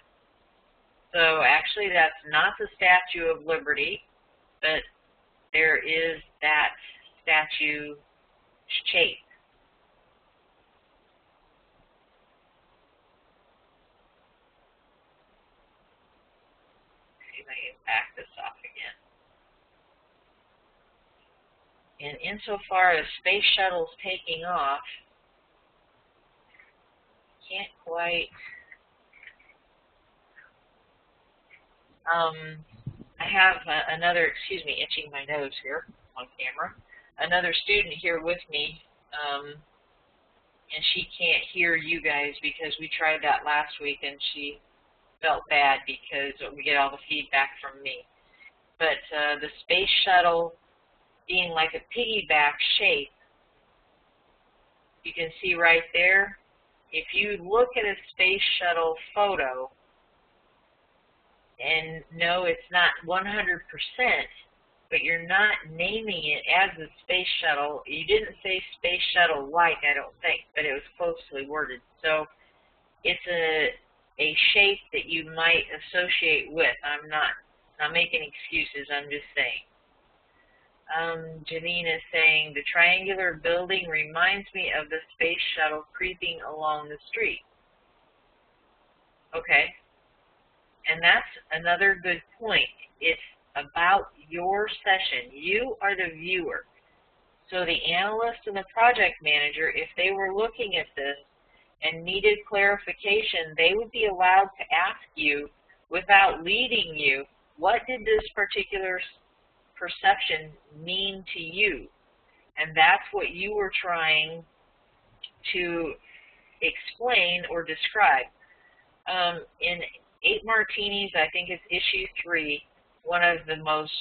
So actually that's not the Statue of Liberty, but there is that statue shape. See if I can back this off again. And insofar as space shuttles taking off, can't quite. I have another, excuse me, itching my nose here on camera. Another student here with me, and she can't hear you guys because we tried that last week and she felt bad because we get all the feedback from me. But the space shuttle being like a piggyback shape, you can see right there, if you look at a space shuttle photo, and no, it's not 100%, but you're not naming it as a space shuttle. You didn't say space shuttle like, I don't think, but it was closely worded. So it's a shape that you might associate with. I'm not making excuses, I'm just saying. Janine is saying, the triangular building reminds me of the space shuttle creeping along the street. Okay. And that's another good point. It's about your session. You are the viewer. So the analyst and the project manager, if they were looking at this and needed clarification, they would be allowed to ask you, without leading you, what did this particular perception mean to you? And that's what you were trying to explain or describe. In 8 Martinis, I think it's issue 3, one of the most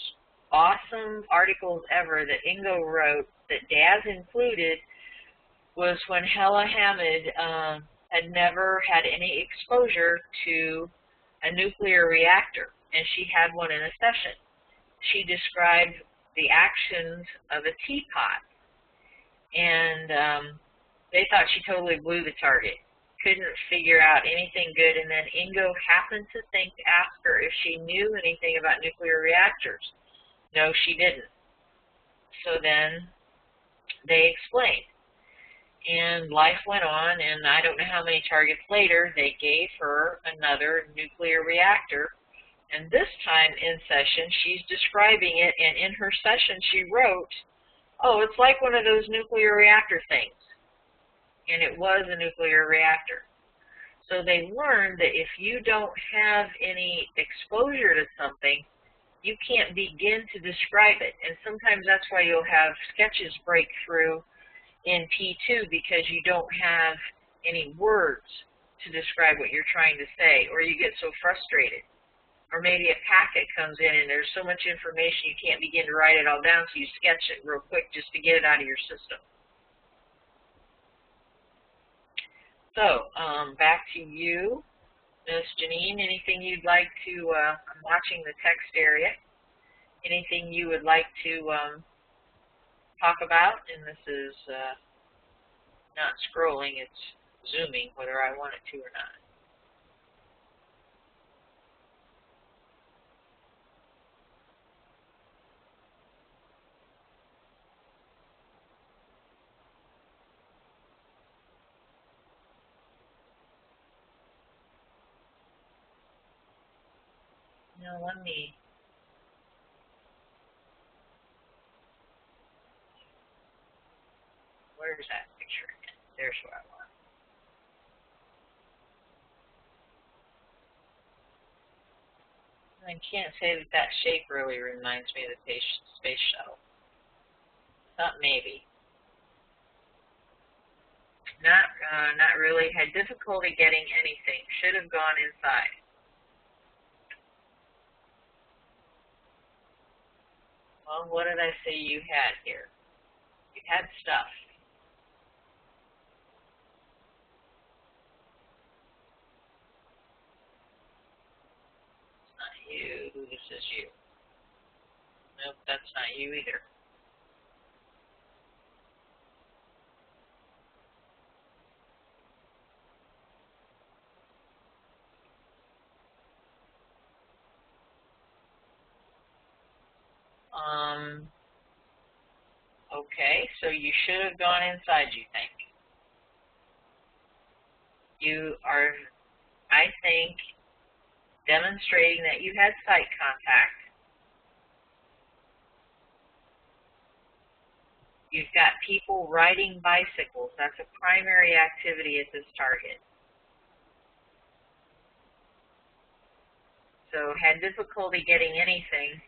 awesome articles ever that Ingo wrote, that Daz included, was when Hella Hamid had never had any exposure to a nuclear reactor, and she had one in a session. She described the actions of a teapot, and they thought she totally blew the target. Couldn't figure out anything good, and then Ingo happened to think to ask her if she knew anything about nuclear reactors. No, she didn't. So then they explained, and life went on, and I don't know how many targets later, they gave her another nuclear reactor, and this time in session she's describing it, and in her session she wrote, oh, it's like one of those nuclear reactor things. And it was a nuclear reactor. So they learned that if you don't have any exposure to something, you can't begin to describe it. And sometimes that's why you'll have sketches break through in P2, because you don't have any words to describe what you're trying to say, or you get so frustrated. Or maybe a packet comes in and there's so much information you can't begin to write it all down, so you sketch it real quick just to get it out of your system. So, back to you, Ms. Janine. Anything you'd like to, I'm watching the text area, anything you would like to talk about? And this is not scrolling, it's zooming, whether I want it to or not. Now let me, where's that picture again? There's what I want. I can't say that that shape really reminds me of the space shuttle. Thought maybe. Not really. Had difficulty getting anything. Should have gone inside. Well, what did I say you had here? You had stuff. you. This is you. Nope, that's not you either. Okay, so you should have gone inside, you think. You are, I think, demonstrating that you had sight contact. You've got people riding bicycles. That's a primary activity at this target. So had difficulty getting anything.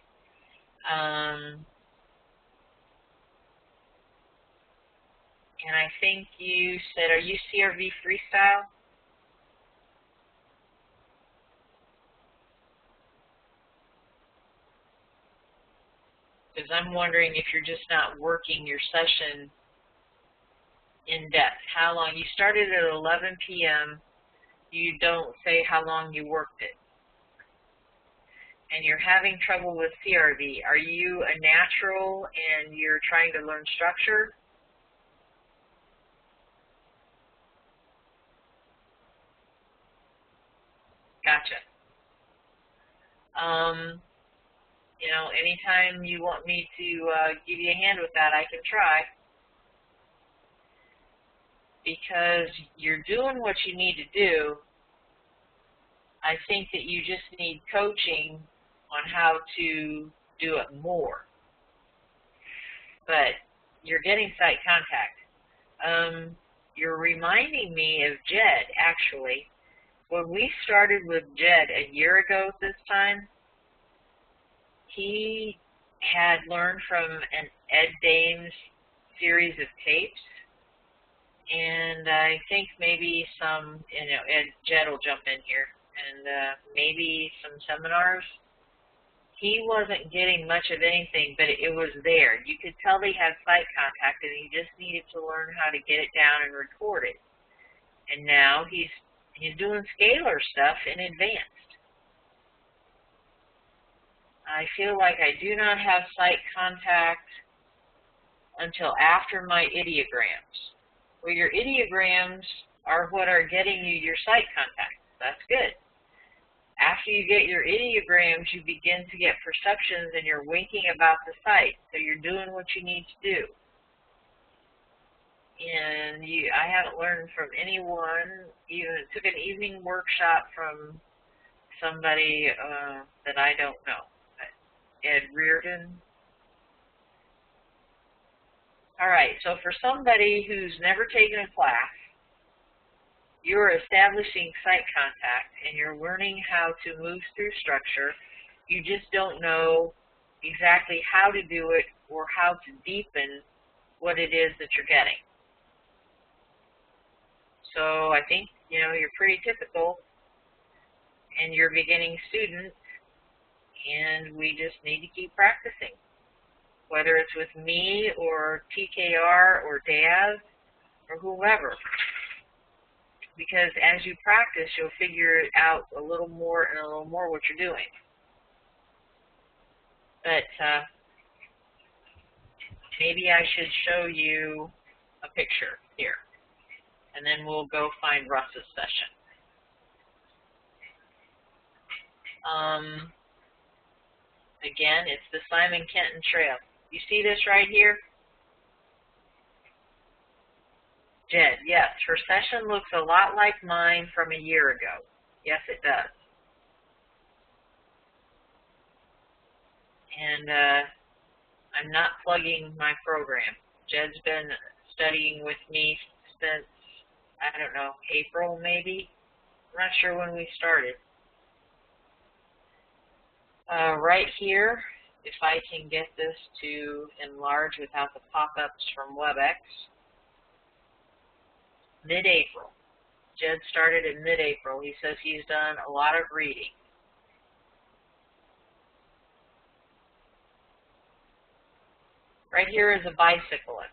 And I think you said, are you CRV Freestyle? Because I'm wondering if you're just not working your session in depth. How long? You started at 11 p.m. You don't say how long you worked it. And you're having trouble with CRV. Are you a natural and you're trying to learn structure? Gotcha. You know, anytime you want me to give you a hand with that, I can try. Because you're doing what you need to do. I think that you just need coaching on how to do it more. But you're getting sight contact. You're reminding me of Jed, actually. When we started with Jed a year ago at this time, he had learned from an Ed Dames series of tapes, and I think maybe some, Jed will jump in here, and maybe some seminars. He wasn't getting much of anything, but it was there. You could tell he had sight contact, and he just needed to learn how to get it down and record it. And now he's doing scalar stuff in advanced. I feel like I do not have sight contact until after my ideograms. Well, your ideograms are what are getting you your sight contact. That's good. After you get your ideograms, you begin to get perceptions and you're winking about the sight. So you're doing what you need to do. And I haven't learned from anyone, even took an evening workshop from somebody that I don't know. Ed Reardon. All right, so for somebody who's never taken a class, you're establishing sight contact and you're learning how to move through structure. You just don't know exactly how to do it or how to deepen what it is that you're getting. So I think, you're pretty typical and you're a beginning student, and we just need to keep practicing, whether it's with me or TKR or Daz or whoever. Because as you practice, you'll figure out a little more and a little more what you're doing. But maybe I should show you a picture here, and then we'll go find Russ's session. Again, it's the Simon Kenton Trail. You see this right here? Jed, yes, her session looks a lot like mine from a year ago. Yes, it does. And I'm not plugging my program. Jed's been studying with me since, I don't know, April maybe? I'm not sure when we started. Right here, if I can get this to enlarge without the pop-ups from WebEx, mid-April. Jed started in mid-April. He says he's done a lot of reading. Right here is a bicyclist.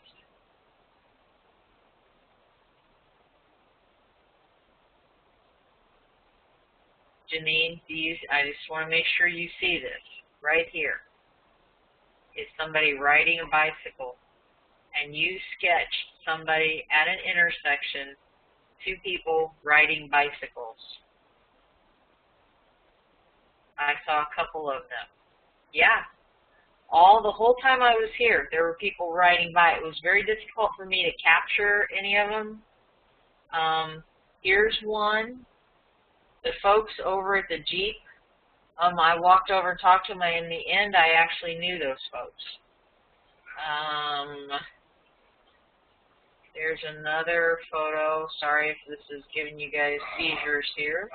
Janine, I just want to make sure you see this. Right here is somebody riding a bicycle, and you sketched somebody at an intersection, two people riding bicycles. I saw a couple of them. Yeah. The whole time I was here, there were people riding by. It was very difficult for me to capture any of them. Here's one. The folks over at the Jeep, I walked over and talked to them, and in the end, I actually knew those folks. There's another photo. Sorry if this is giving you guys seizures here.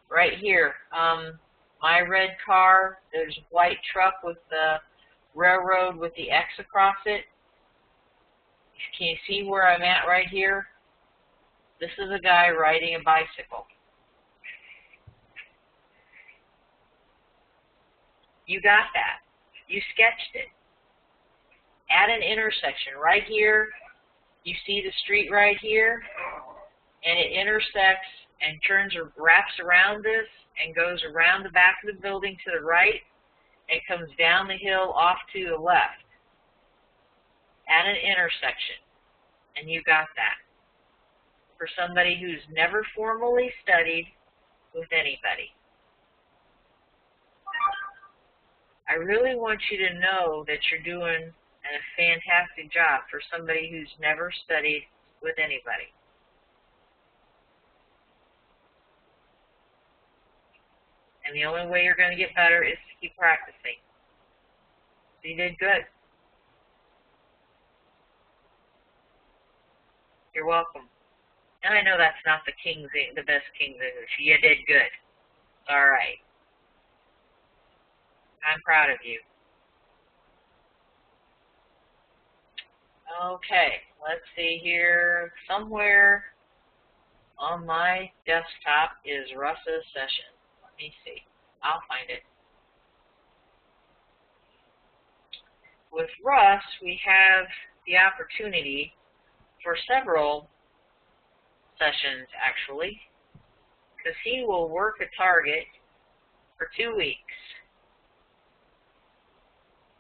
Right here, my red car, there's a white truck with the railroad with the X across it. Can you see where I'm at right here? This is a guy riding a bicycle. You got that. You sketched it. At an intersection right here, you see the street right here, and it intersects and wraps around this and goes around the back of the building to the right and comes down the hill off to the left at an intersection. And you got that. For somebody who's never formally studied with anybody. I really want you to know that you're doing a fantastic job for somebody who's never studied with anybody. And the only way you're going to get better is to keep practicing. So you did good. You're welcome. And I know that's not the best King's English. You did good. All right. I'm proud of you. Okay, let's see here. Somewhere on my desktop is Russ's session. Let me see. I'll find it. With Russ, we have the opportunity for several sessions, actually, because he will work a target for 2 weeks.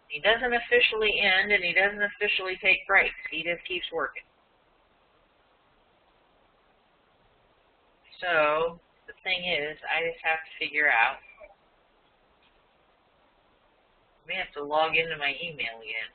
He doesn't officially end, and he doesn't officially take breaks. He just keeps working. So, the thing is, I just have to figure out. I may have to log into my email again.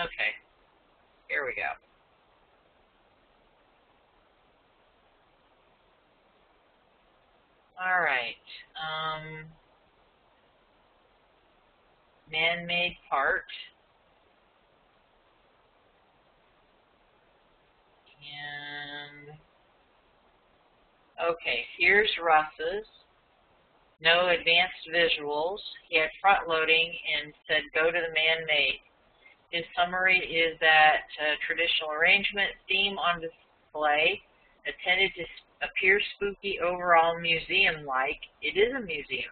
Okay, here we go. All right. Man-made part. And okay, here's Russ's. No advanced visuals. He had front loading and said go to the man-made. His summary is that traditional arrangement, theme on display, intended to appear spooky, overall museum-like. It is a museum,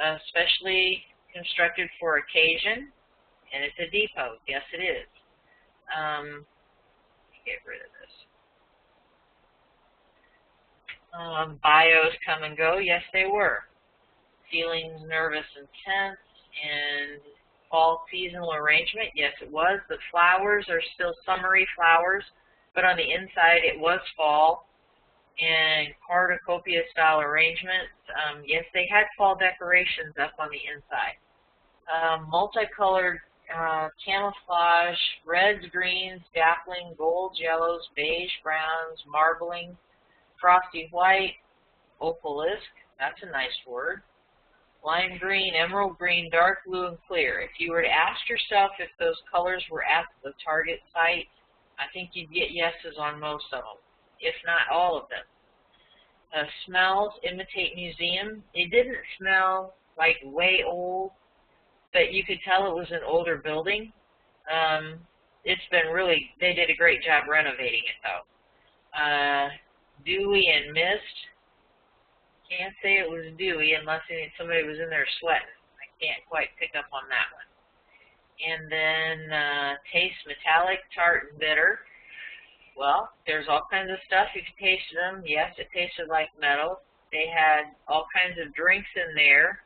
especially constructed for occasion, and it's a depot. Yes, it is. Get rid of this. Bios come and go. Yes, they were. Feelings nervous and tense, and fall seasonal arrangement. Yes, it was. The flowers are still summery flowers, but on the inside it was fall. And cornucopia style arrangements. Yes, they had fall decorations up on the inside. Multicolored camouflage, reds, greens, dappling, golds, yellows, beige, browns, marbling, frosty white, opalisque. That's a nice word. Lime green, emerald green, dark blue, and clear. If you were to ask yourself if those colors were at the target site, I think you'd get yeses on most of them, if not all of them. Smells imitate museum. It didn't smell like way old. but you could tell it was an older building. It's been really, they did a great job renovating it though. Dewy and mist. Can't say it was dewy unless somebody was in there sweating. I can't quite pick up on that one. And then taste metallic, tart, and bitter. Well, there's all kinds of stuff. You can taste them. Yes, it tasted like metal. They had all kinds of drinks in there,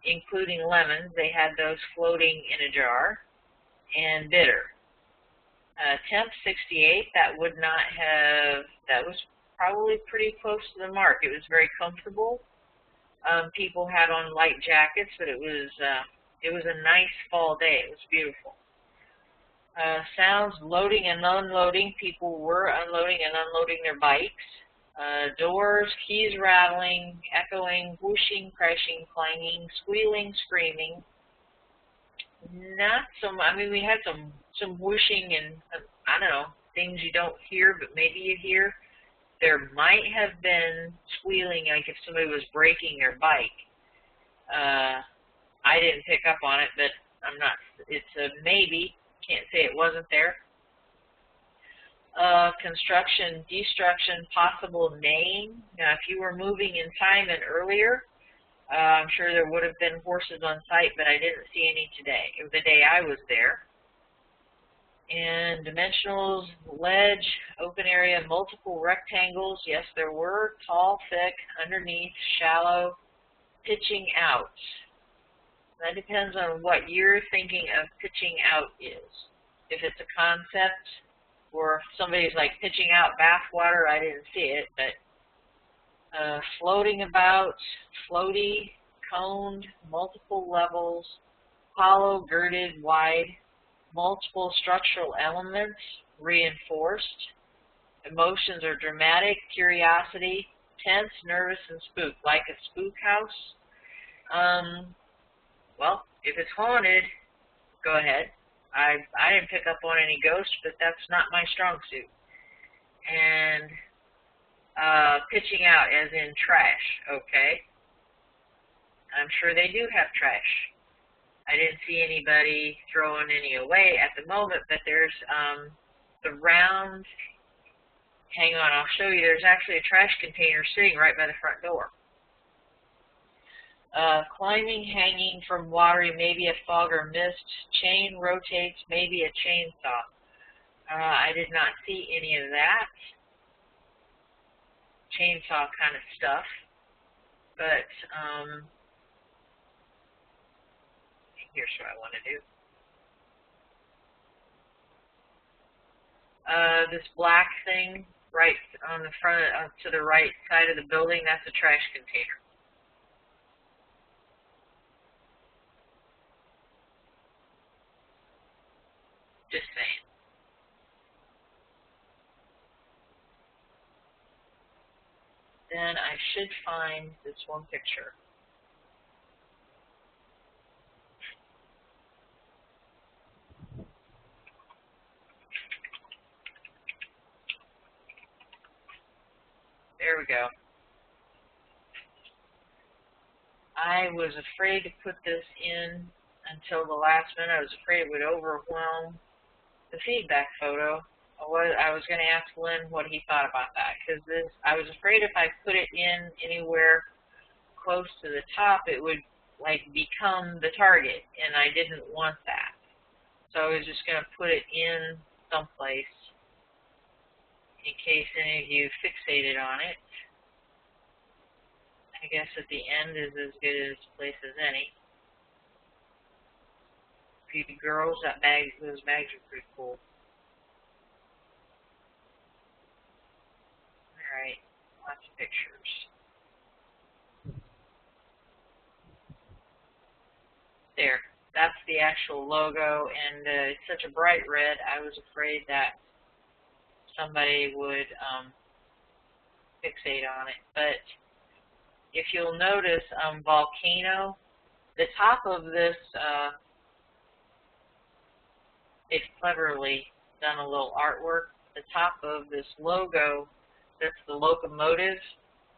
including lemons. They had those floating in a jar. And bitter. Temp 68, that would not have, that was probably pretty close to the mark. It was very comfortable. People had on light jackets, but it was a nice fall day. It was beautiful. Sounds, loading and unloading. People were unloading and unloading their bikes. Doors, keys rattling, echoing, whooshing, crashing, clanging, squealing, screaming. Not so much. I mean, we had some whooshing and, I don't know, things you don't hear, but maybe you hear. There might have been squealing, like if somebody was braking their bike. I didn't pick up on it, but I'm not, it's a maybe. Can't say it wasn't there. Construction, destruction, possible neighing. Now, if you were moving in time and earlier, I'm sure there would have been horses on site, but I didn't see any today, the day I was there. And dimensionals, ledge, open area, multiple rectangles. Yes, there were. Tall, thick, underneath, shallow, pitching out. That depends on what you're thinking of pitching out is. If it's a concept, or if somebody's like pitching out bathwater, I didn't see it, but floating about, floaty, coned, multiple levels, hollow, girded, wide, multiple structural elements, reinforced. Emotions are dramatic, curiosity, tense, nervous, and spooked, like a spook house. Well, if it's haunted, go ahead. I didn't pick up on any ghosts, but that's not my strong suit. And pitching out as in trash, okay? I'm sure they do have trash. I didn't see anybody throwing any away at the moment, but there's the round, hang on, I'll show you, there's actually a trash container sitting right by the front door. Climbing, hanging from watery, maybe a fog or mist. Chain rotates, maybe a chainsaw. I did not see any of that chainsaw kind of stuff, but here's what I want to do. This black thing right on the front, to the right side of the building, that's a trash container. Just saying. Then I should find this one picture. There we go. I was afraid to put this in until the last minute. I was afraid it would overwhelm the feedback photo. I was going to ask Lynn what he thought about that, because I was afraid if I put it in anywhere close to the top, it would like become the target, and I didn't want that. So I was just going to put it in someplace in case any of you fixated on it. I guess at the end is as good a place as any. For you girls, those bags are pretty cool. Alright, lots of pictures. There, that's the actual logo, and it's such a bright red, I was afraid that somebody would fixate on it. But if you'll notice, volcano, the top of this, they've cleverly done a little artwork. The top of this logo, that's the locomotive,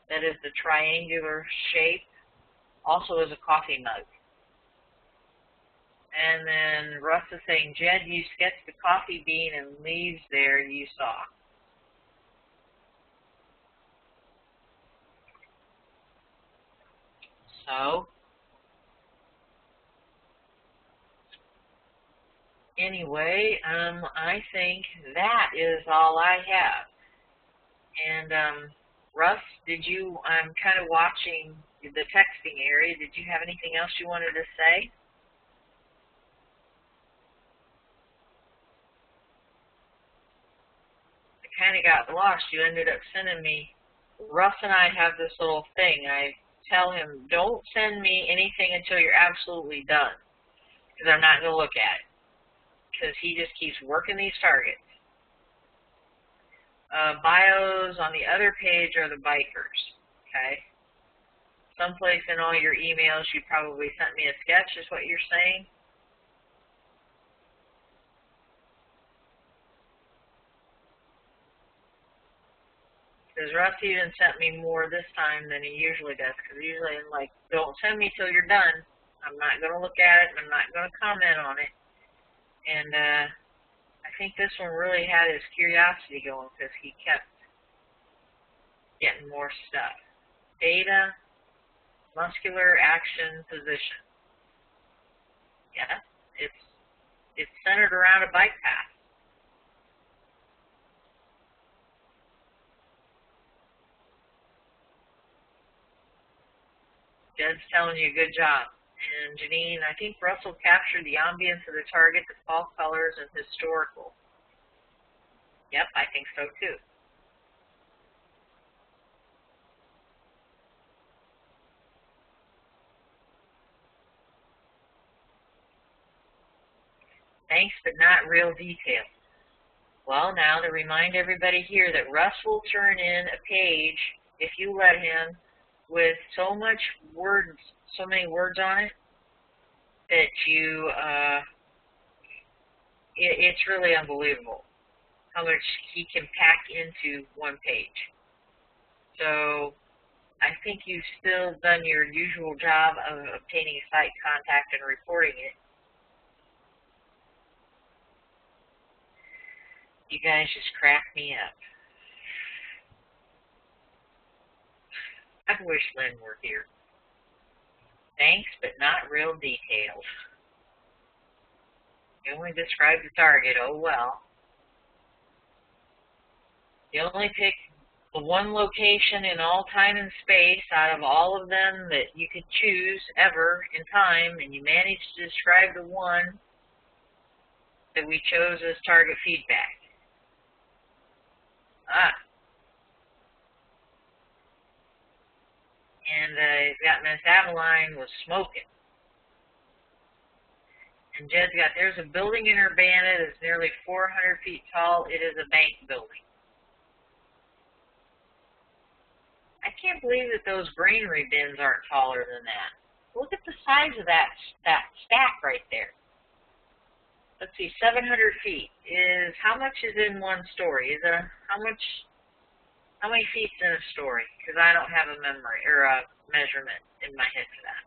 that is the triangular shape, also is a coffee mug. And then Russ is saying, Jed, you sketched the coffee bean and leaves there you saw. So, anyway, I think that is all I have. And, Russ, I'm kind of watching the texting area. Did you have anything else you wanted to say? I kind of got lost. You ended up sending me, Russ and I have this little thing. I tell him, don't send me anything until you're absolutely done, because I'm not going to look at it, because he just keeps working these targets. Bios on the other page are the bikers, okay? Someplace in all your emails you probably sent me a sketch, is what you're saying? Because Russ even sent me more this time than he usually does, because usually I'm like, don't send me till you're done. I'm not going to look at it, and I'm not going to comment on it. And I think this one really had his curiosity going, because he kept getting more stuff. Data, muscular action, position. Yeah, it's centered around a bike path. Jed's telling you, good job. And Janine, I think Russell captured the ambience of the target, the fall colors, and historical. Yep, I think so too. Thanks, but not real detail. Well, now to remind everybody here that Russ will turn in a page, if you let him, with so many words on it, that it's really unbelievable how much he can pack into one page. So I think you've still done your usual job of obtaining site contact and reporting it. You guys just crack me up. I wish Lynn were here. Thanks, but not real details. You only described the target, oh well. You only pick the one location in all time and space out of all of them that you could choose ever in time, and you managed to describe the one that we chose as target feedback. And that Miss Adeline was smoking. And Jed's got, there's a building in Urbana that's nearly 400 feet tall. It is a bank building. I can't believe that those granary bins aren't taller than that. Look at the size of that stack right there. Let's see, 700 feet is, how much is in one story? Is it how many feet's in a story? Because I don't have a memory or a measurement in my head for that.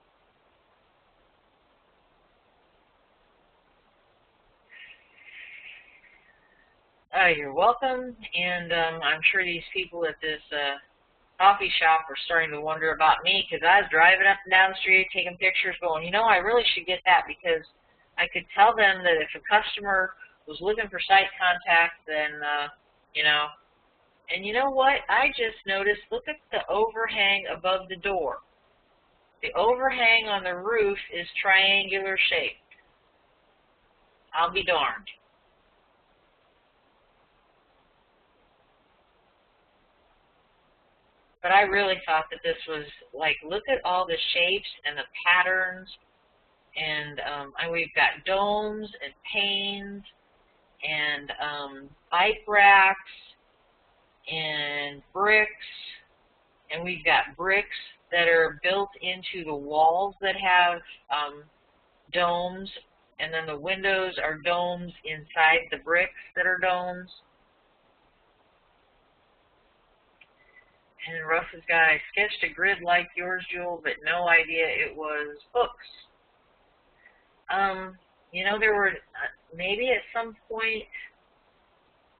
You're welcome, and I'm sure these people at this coffee shop are starting to wonder about me, because I was driving up and down the street taking pictures going, you know, I really should get that, because I could tell them that if a customer was looking for site contact, then, you know, and you know what? I just noticed, look at the overhang above the door. The overhang on the roof is triangular shaped. I'll be darned. But I really thought that this was, like, look at all the shapes and the patterns. And we've got domes and panes and bike racks and bricks. And we've got bricks that are built into the walls that have domes. And then the windows are domes inside the bricks that are domes. And Russ's guy sketched a grid like yours, Jewel, but no idea it was hooks. You know, there were, maybe at some point,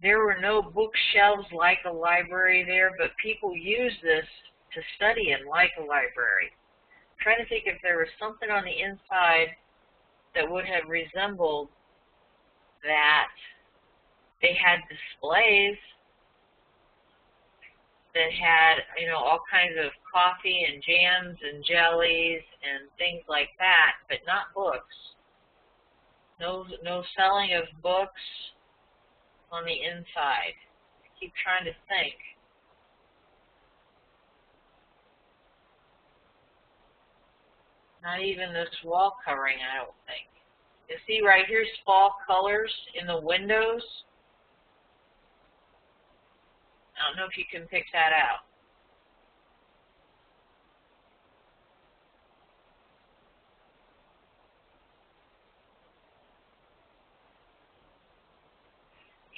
there were no bookshelves like a library there, but people use this to study in like a library. I'm trying to think if there was something on the inside that would have resembled that. They had displays that had, you know, all kinds of coffee and jams and jellies and things like that, but not books. No selling of books on the inside. I keep trying to think. Not even this wall covering, I don't think. You see right here's fall colors in the windows. I don't know if you can pick that out.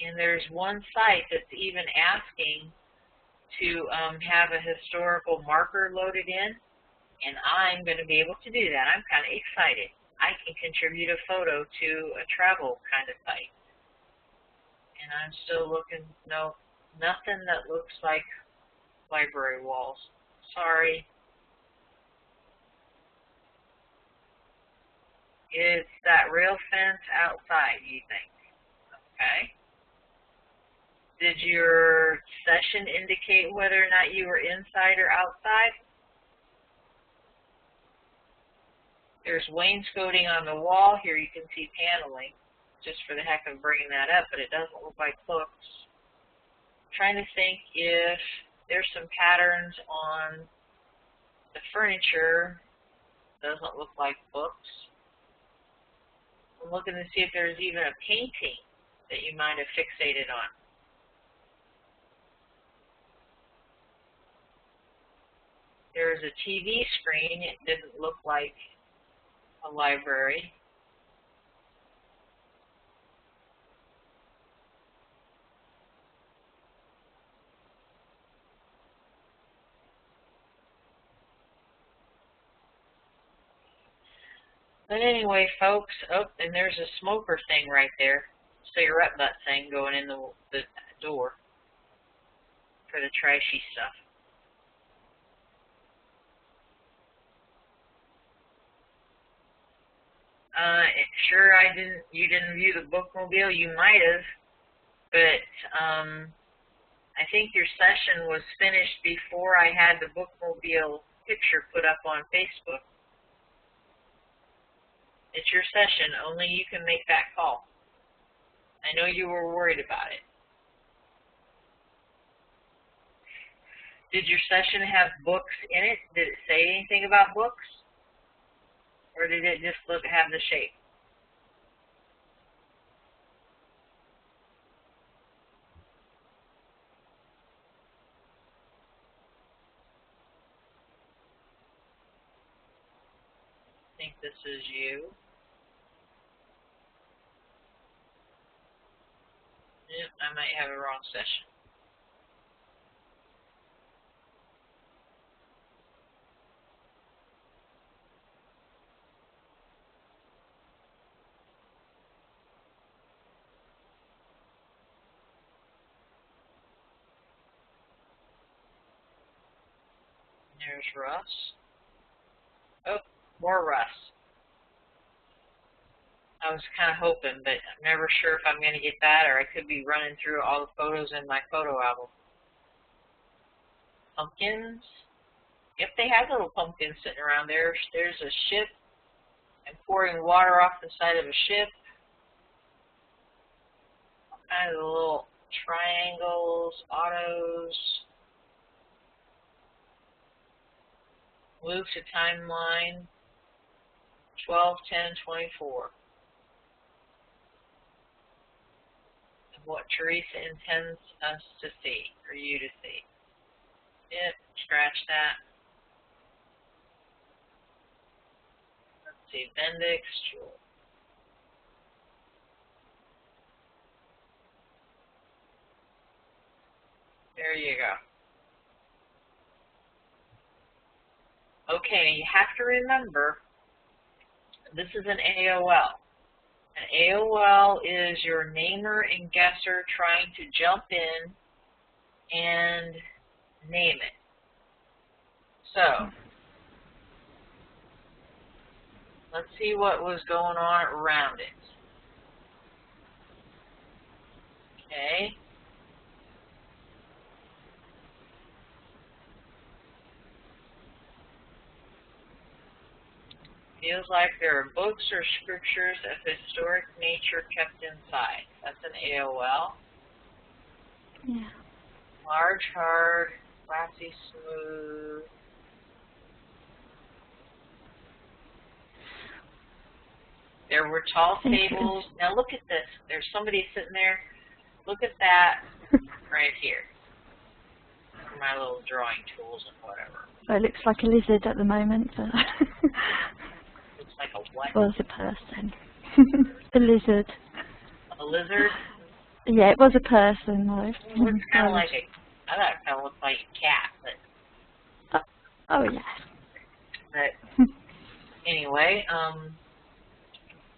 And there's one site that's even asking to have a historical marker loaded in, and I'm going to be able to do that. I'm kind of excited. I can contribute a photo to a travel kind of site. And I'm still looking, no, nothing that looks like library walls. Sorry. It's that rail fence outside, you think? Okay. Did your session indicate whether or not you were inside or outside? There's wainscoting on the wall. Here you can see paneling, just for the heck of bringing that up, but it doesn't look like books. I'm trying to think if there's some patterns on the furniture. Doesn't look like books. I'm looking to see if there's even a painting that you might have fixated on. There's a TV screen. It didn't look like a library. But anyway, folks, oh, and there's a smoker thing right there. Cigarette butt thing going in the door for the trashy stuff. Sure, you didn't view the bookmobile. You might have, but I think your session was finished before I had the bookmobile picture put up on Facebook. It's your session. Only you can make that call. I know you were worried about it. Did your session have books in it? Did it say anything about books? Or did it just have the shape? I think this is you. Yep, I might have a wrong session. There's Russ. Oh, more Russ. I was kind of hoping, but I'm never sure if I'm going to get that, or I could be running through all the photos in my photo album. Pumpkins. Yep, they have little pumpkins sitting around there. There's a ship and pouring water off the side of a ship. All kinds of little triangles, autos. Move to timeline 12/10/24. What Teresa intends us to see, or you to see. Yep, scratch that. Let's see, Bendix, Jewel. There you go. Okay, you have to remember, this is an AOL. An AOL is your namer and guesser trying to jump in and name it. So, let's see what was going on around it. Okay. Feels like there are books or scriptures of historic nature kept inside. That's an AOL. Yeah. Large, hard, glassy, smooth. There were tall tables. Now look at this. There's somebody sitting there. Look at that right here. My little drawing tools and whatever. Well, it looks like a lizard at the moment, but looks like a what? It was a person. A lizard. A lizard? Yeah, it was a person though. It looks kind of like a, I thought it kind of looked like a cat, but. Oh yeah. But anyway,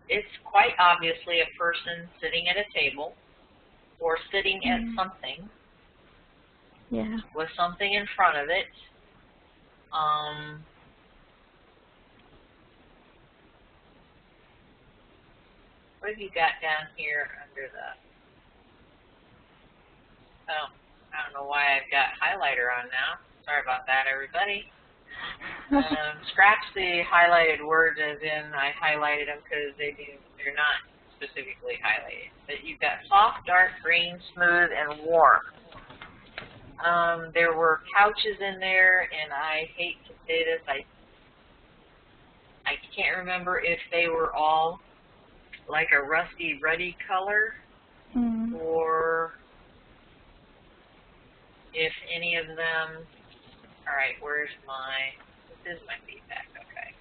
it's quite obviously a person sitting at a table or sitting at something. Yeah. With something in front of it. What have you got down here under the... Oh, I don't know why I've got highlighter on now. Sorry about that, everybody. Scratch the highlighted words as in I highlighted them because they're not specifically highlighted. But you've got soft, dark, green, smooth, and warm. There were couches in there, and I hate to say this, I can't remember if they were all like a rusty ruddy color, or if any of them, all right, where's my, this is my feedback, okay.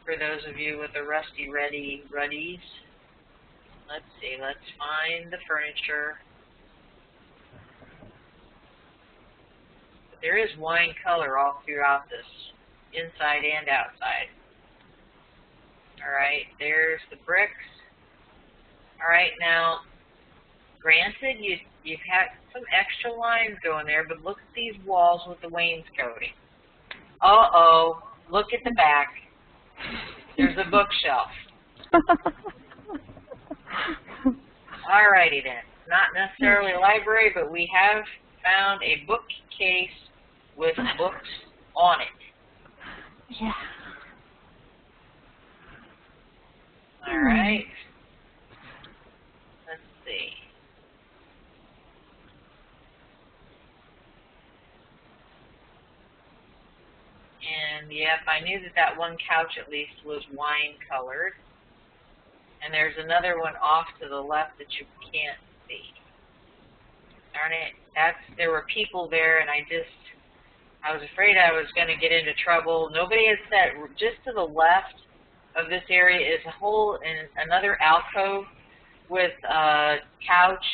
For those of you with the rusty ruddies, let's see, let's find the furniture. There is wine color all throughout this, inside and outside. All right, there's the bricks. All right, now, granted, you've had some extra lines going there, but look at these walls with the wainscoting. Uh-oh, look at the back. There's a bookshelf. All righty then. Not necessarily a library, but we have found a bookcase with books on it. Yeah. All right. Let's see. And yep, I knew that one couch at least was wine colored. And there's another one off to the left that you can't see. Darn it. There were people there, and I was afraid I was going to get into trouble. Nobody has said, just to the left of this area is another alcove with a couch,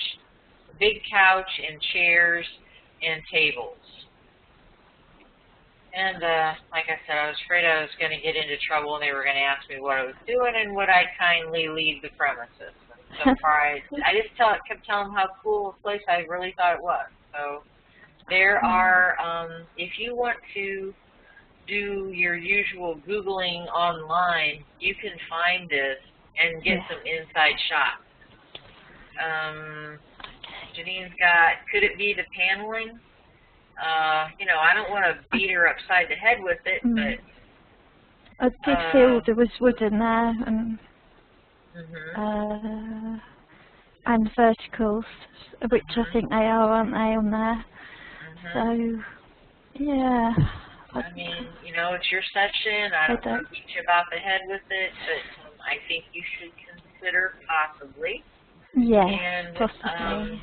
a big couch and chairs and tables. And like I said, I was afraid I was going to get into trouble, and they were going to ask me what I was doing and would I kindly leave the premises. And so far, I just kept telling them how cool a place I really thought it was. So there are, if you want to do your usual Googling online, you can find this and get some inside shots. Janine's got, could it be the paneling? You know, I don't want to beat her upside the head with it, but... I did feel there was wood in there, and verticals, which I think they are, aren't they, on there? So, yeah. I mean, you know, it's your section. I don't want to beat you about the head with it, but I think you should consider possibly. Yeah, and, possibly.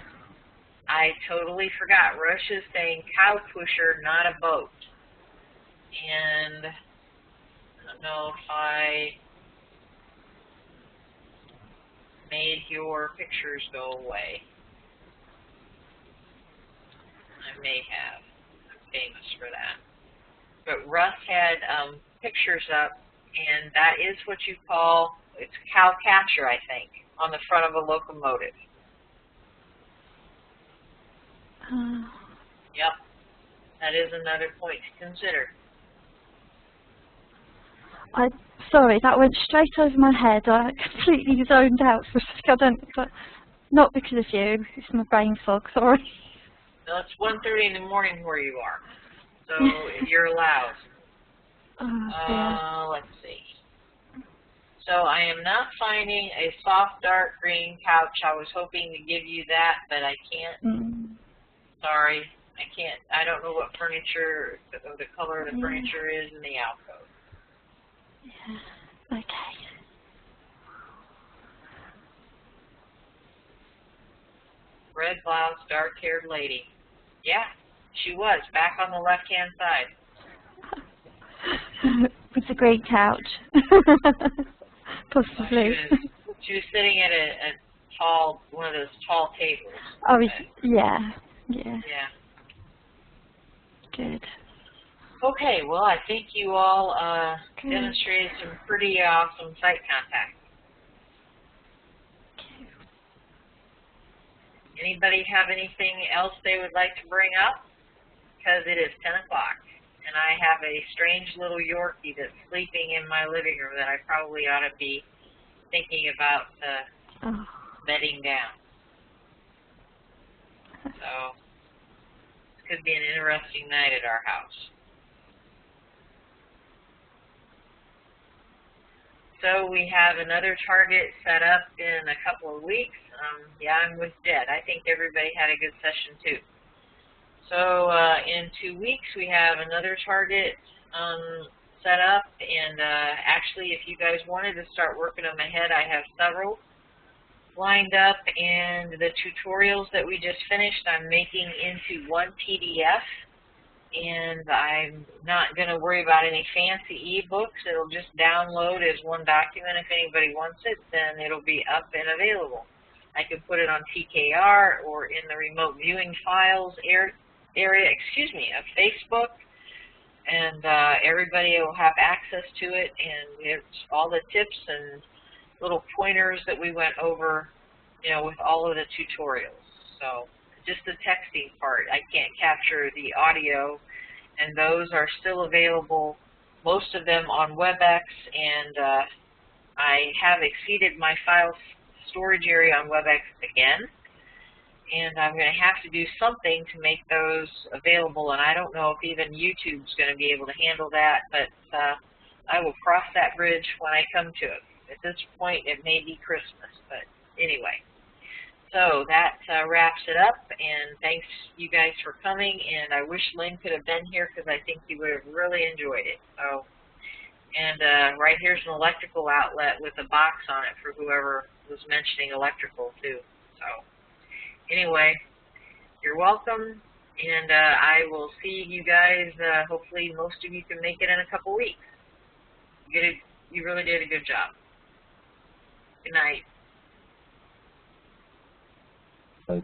I totally forgot. Rush is saying cow pusher, not a boat. And I don't know if I made your pictures go away. I may have. I'm famous for that. But Russ had pictures up and that is what you call, it's cow capture, I think, on the front of a locomotive. Yep, that is another point to consider. Sorry, that went straight over my head. I completely zoned out for a second. Not because of you, it's my brain fog, sorry. No, it's 1:30 in the morning where you are, so you're allowed. Let's see. So I am not finding a soft dark green couch. I was hoping to give you that, but I can't. Sorry, I can't. I don't know what furniture, the color of the furniture is in the alcove. Yeah, okay. Red blouse, dark-haired lady. Yeah, she was, back on the left-hand side. With the green couch. Possibly. She was sitting at a tall, one of those tall tables. Oh, yeah. Yeah. Yeah. Good. Okay, well, I think you all demonstrated some pretty awesome sight contact. Anybody have anything else they would like to bring up? Because it is 10 o'clock, and I have a strange little Yorkie that's sleeping in my living room that I probably ought to be thinking about bedding down. So, this could be an interesting night at our house. So we have another target set up in a couple of weeks. Yeah, I'm with Deb. I think everybody had a good session too. So in 2 weeks we have another target set up, and actually if you guys wanted to start working them ahead, I have several lined up, and the tutorials that we just finished I'm making into one PDF. And I'm not going to worry about any fancy e-books. It'll just download as one document. If anybody wants it, then it'll be up and available. I could put it on TKR or in the remote viewing files area, of Facebook, and everybody will have access to it. And it's all the tips and little pointers that we went over, with all of the tutorials. So just the texting part, I can't capture the audio, and those are still available, most of them on WebEx, and I have exceeded my file storage area on WebEx again, and I'm going to have to do something to make those available, and I don't know if even YouTube's going to be able to handle that, but I will cross that bridge when I come to it. At this point, it may be Christmas, but anyway. So that wraps it up, and thanks you guys for coming, and I wish Lynn could have been here because I think he would have really enjoyed it. So, and right here's an electrical outlet with a box on it for whoever was mentioning electrical too. So anyway, you're welcome, and I will see you guys, hopefully most of you can make it in a couple weeks. You really did a good job. Good night. Right.